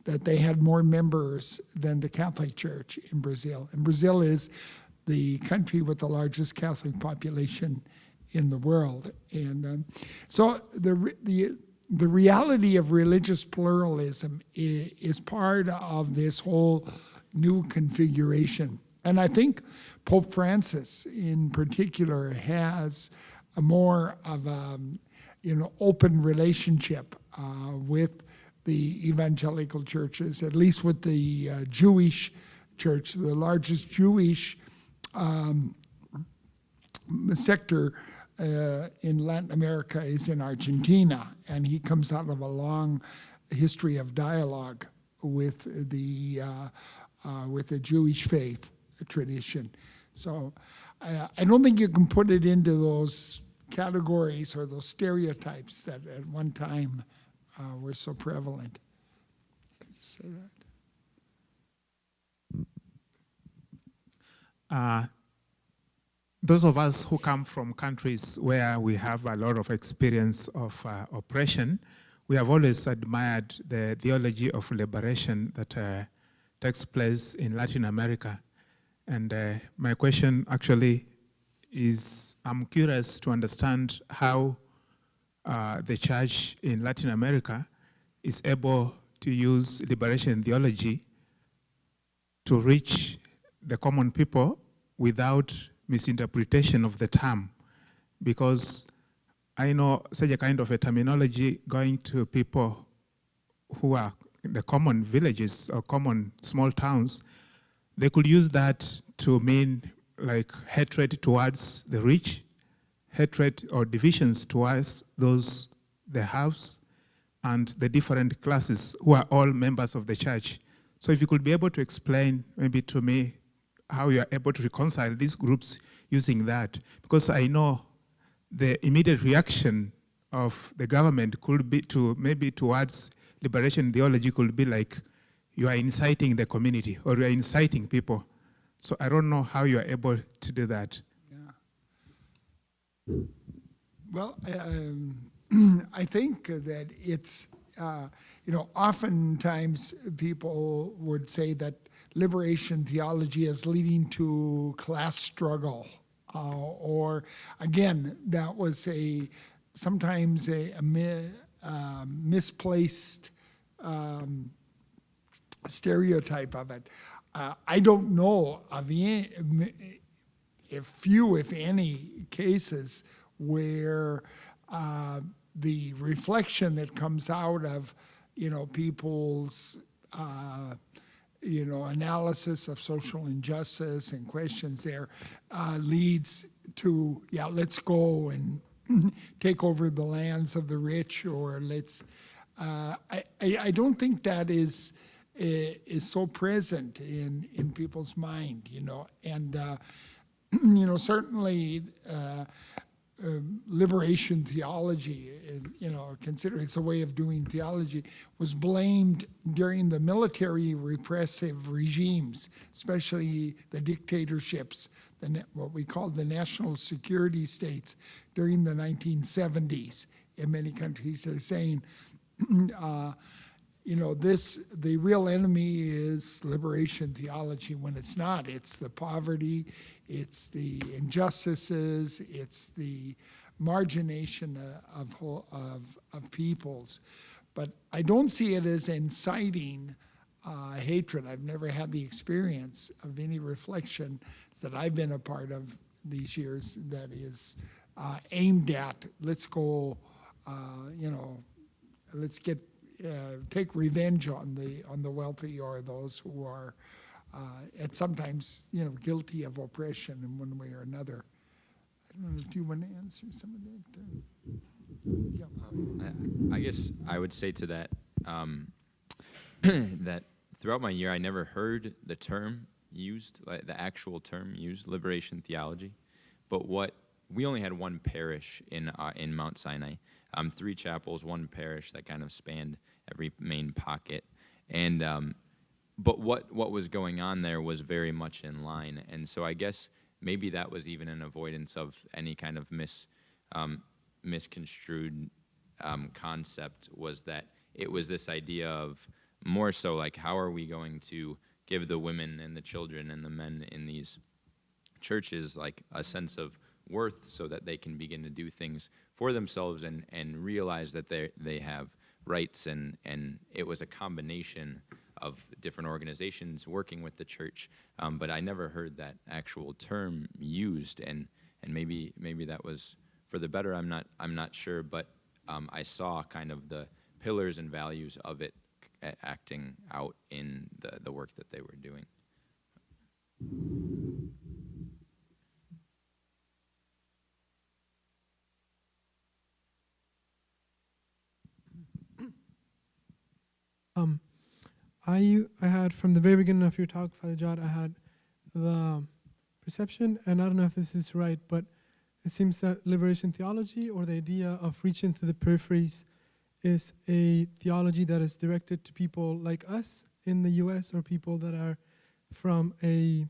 that they had more members than the Catholic Church in Brazil. And Brazil is the country with the largest Catholic population in the world. And so the reality of religious pluralism is part of this whole new configuration. And I think Pope Francis in particular has a more of a open relationship with the evangelical churches, at least with the Jewish church. The largest Jewish sector in Latin America is in Argentina, and he comes out of a long history of dialogue with the Jewish faith tradition. So I don't think you can put it into those categories or those stereotypes that at one time were so prevalent. Say that. Those of us who come from countries where we have a lot of experience of oppression, we have always admired the theology of liberation that takes place in Latin America. And my question actually is, I'm curious to understand how the church in Latin America is able to use liberation theology to reach the common people without misinterpretation of the term, because I know such a kind of a terminology going to people who are in the common villages or common small towns, they could use that to mean like hatred towards the rich, hatred or divisions towards those the haves and the different classes who are all members of the church. So if you could be able to explain maybe to me how you are able to reconcile these groups using that, because I know the immediate reaction of the government could be to maybe towards liberation theology could be like you are inciting the community or you are inciting people. So I don't know how you are able to do that. Yeah. Well, I think that it's, oftentimes people would say that liberation theology is leading to class struggle. Or, again, that was sometimes a misplaced stereotype of it. I don't know of few, if any, cases where the reflection that comes out of, people's, analysis of social injustice and questions there leads to, let's go and take over the lands of the rich, or let's. I don't think that is so present in people's mind, and certainly liberation theology, considering it's a way of doing theology, was blamed during the military repressive regimes, especially the dictatorships, what we call the national security states during the 1970s in many countries. They're saying, the real enemy is liberation theology, when it's not. It's the poverty, it's the injustices, it's the margination of peoples. But I don't see it as inciting hatred. I've never had the experience of any reflection that I've been a part of these years that is aimed at, let's go, let's take revenge on the wealthy, or those who are and sometimes guilty of oppression in one way or another. I don't know. Do you want to answer some of that? I guess I would say to that that throughout my year, I never heard the term used, like the actual term used, liberation theology. But we only had one parish in Mount Sinai, 3 chapels, one parish that kind of spanned every main pocket, and but what was going on there was very much in line, and so I guess maybe that was even an avoidance of any kind of misconstrued concept, was that it was this idea of more so like, how are we going to give the women and the children and the men in these churches like a sense of worth, so that they can begin to do things for themselves and realize that they have rights, and it was a combination of different organizations working with the church, but I never heard that actual term used, and maybe that was for the better. I'm not sure, but I saw kind of the pillars and values of it acting out in the work that they were doing. I had, from the very beginning of your talk, Father Judd, I had the perception, and I don't know if this is right, but it seems that liberation theology, or the idea of reaching to the peripheries, is a theology that is directed to people like us in the U.S., or people that are from a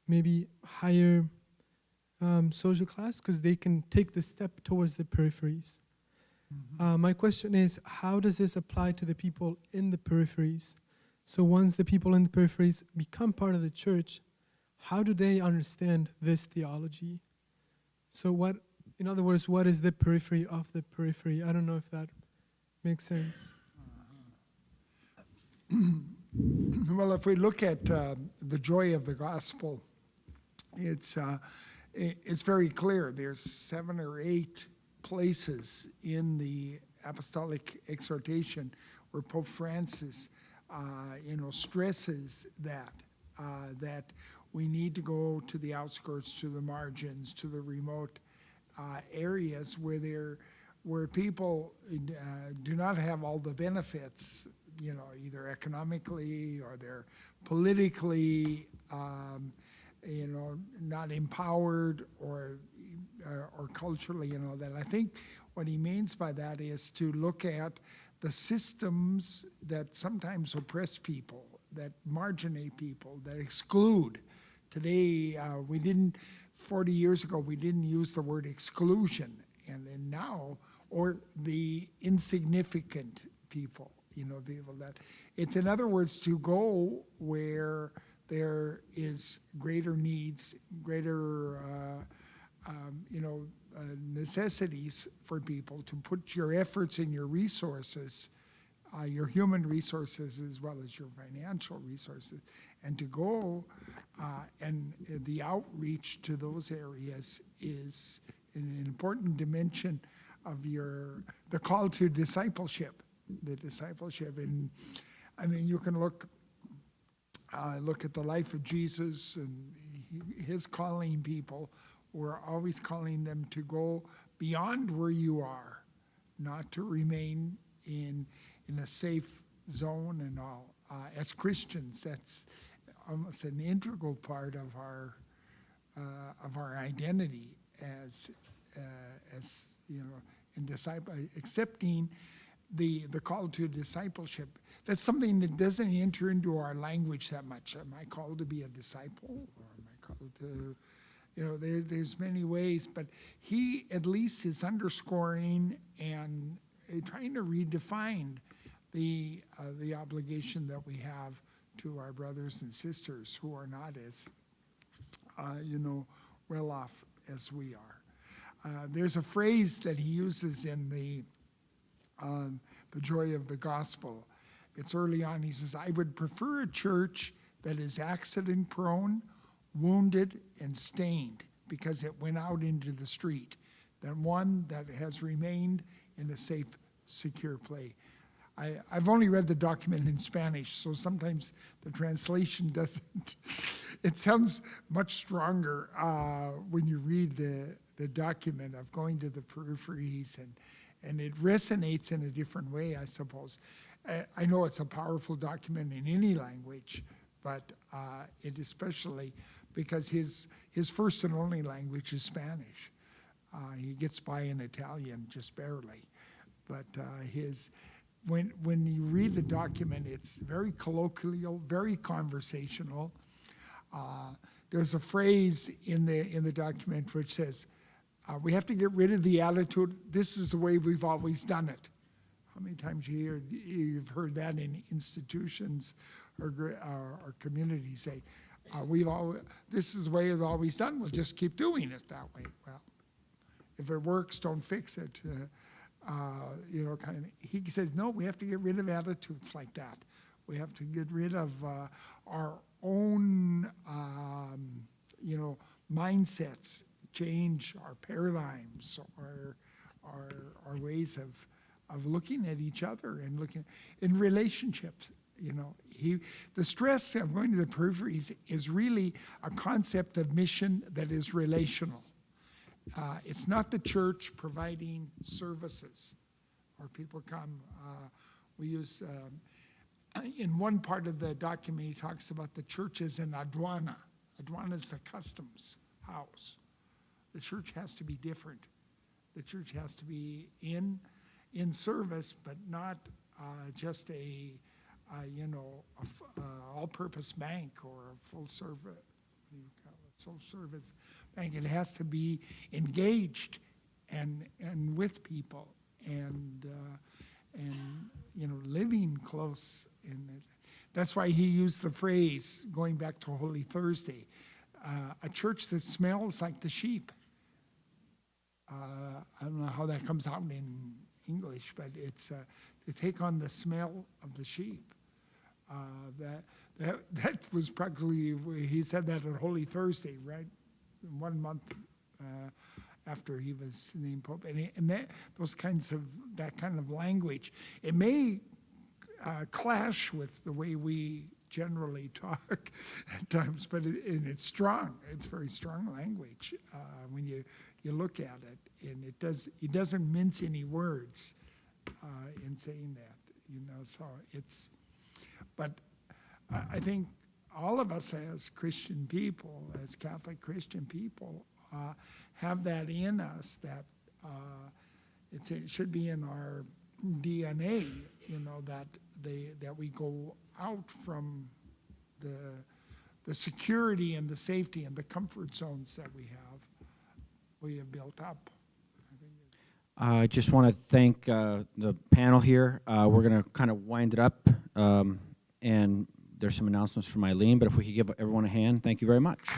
maybe higher social class, because they can take the step towards the peripheries. My question is, how does this apply to the people in the peripheries? So once the people in the peripheries become part of the church, how do they understand this theology? So in other words, what is the periphery of the periphery? I don't know if that makes sense. Well, if we look at the joy of the gospel, it's very clear. There's 7 or 8 places in the apostolic exhortation where Pope Francis, stresses that we need to go to the outskirts, to the margins, to the remote areas where people do not have all the benefits, either economically or they're politically, not empowered or culturally, that. I think what he means by that is to look at the systems that sometimes oppress people, that marginate people, that exclude. Today, 40 years ago, we didn't use the word exclusion. and now, or the insignificant people, people that, it's in other words to go where there is greater needs, greater, necessities for people, to put your efforts and your resources, your human resources as well as your financial resources, and to go and the outreach to those areas is an important dimension of the call to discipleship, And I mean, you can look at the life of Jesus and his calling people. We're always calling them to go beyond where you are, not to remain in a safe zone and all. As Christians, that's almost an integral part of our identity as in accepting the call to discipleship. That's something that doesn't enter into our language that much. Am I called to be a disciple, or am I called to? There's many ways, but he at least is underscoring and trying to redefine the obligation that we have to our brothers and sisters who are not as, well off as we are. There's a phrase that he uses in the Joy of the Gospel. It's early on. He says, "I would prefer a church that is accident-prone, wounded, and stained because it went out into the street, than one that has remained in a safe, secure place." I've only read the document in Spanish, so sometimes the translation doesn't. It sounds much stronger when you read the document of going to the peripheries, and it resonates in a different way, I suppose. I know it's a powerful document in any language, but it especially because his first and only language is Spanish. He gets by in Italian just barely, but when you read the document, it's very colloquial, very conversational. There's a phrase in the document which says, "We have to get rid of the attitude, this is the way we've always done it." How many times you've heard that in institutions or communities say, "This is the way it's always done. We'll just keep doing it that way." Well, if it works, don't fix it. Kind of. He says, no, we have to get rid of attitudes like that. We have to get rid of our own, mindsets, change our paradigms, our ways of looking at each other and looking in relationships. The stress of going to the peripheries is really a concept of mission that is relational. It's not the church providing services, or people come. We use, in one part of the document, he talks about the church as an aduana. Aduana is the customs house. The church has to be different. The church has to be in service, but not just a all-purpose bank or a full service. Service bank. It has to be engaged and with people and living close in it. That's why he used the phrase, going back to Holy Thursday, a church that smells like the sheep. I don't know how that comes out in English, but it's to take on the smell of the sheep. That was practically, he said that on Holy Thursday, right? 1 month after he was named Pope. And that kind of language, it may clash with the way we generally talk at times, but it's strong. It's very strong language when you look at it, and it doesn't mince any words in saying that, so it's. But I think all of us as Christian people, as Catholic Christian people, have that in us, that it should be in our DNA, that we go out from the security and the safety and the comfort zones that we have built up. I just want to thank the panel here. We're going to kind of wind it up, and there's some announcements from Eileen, but if we could give everyone a hand, thank you very much.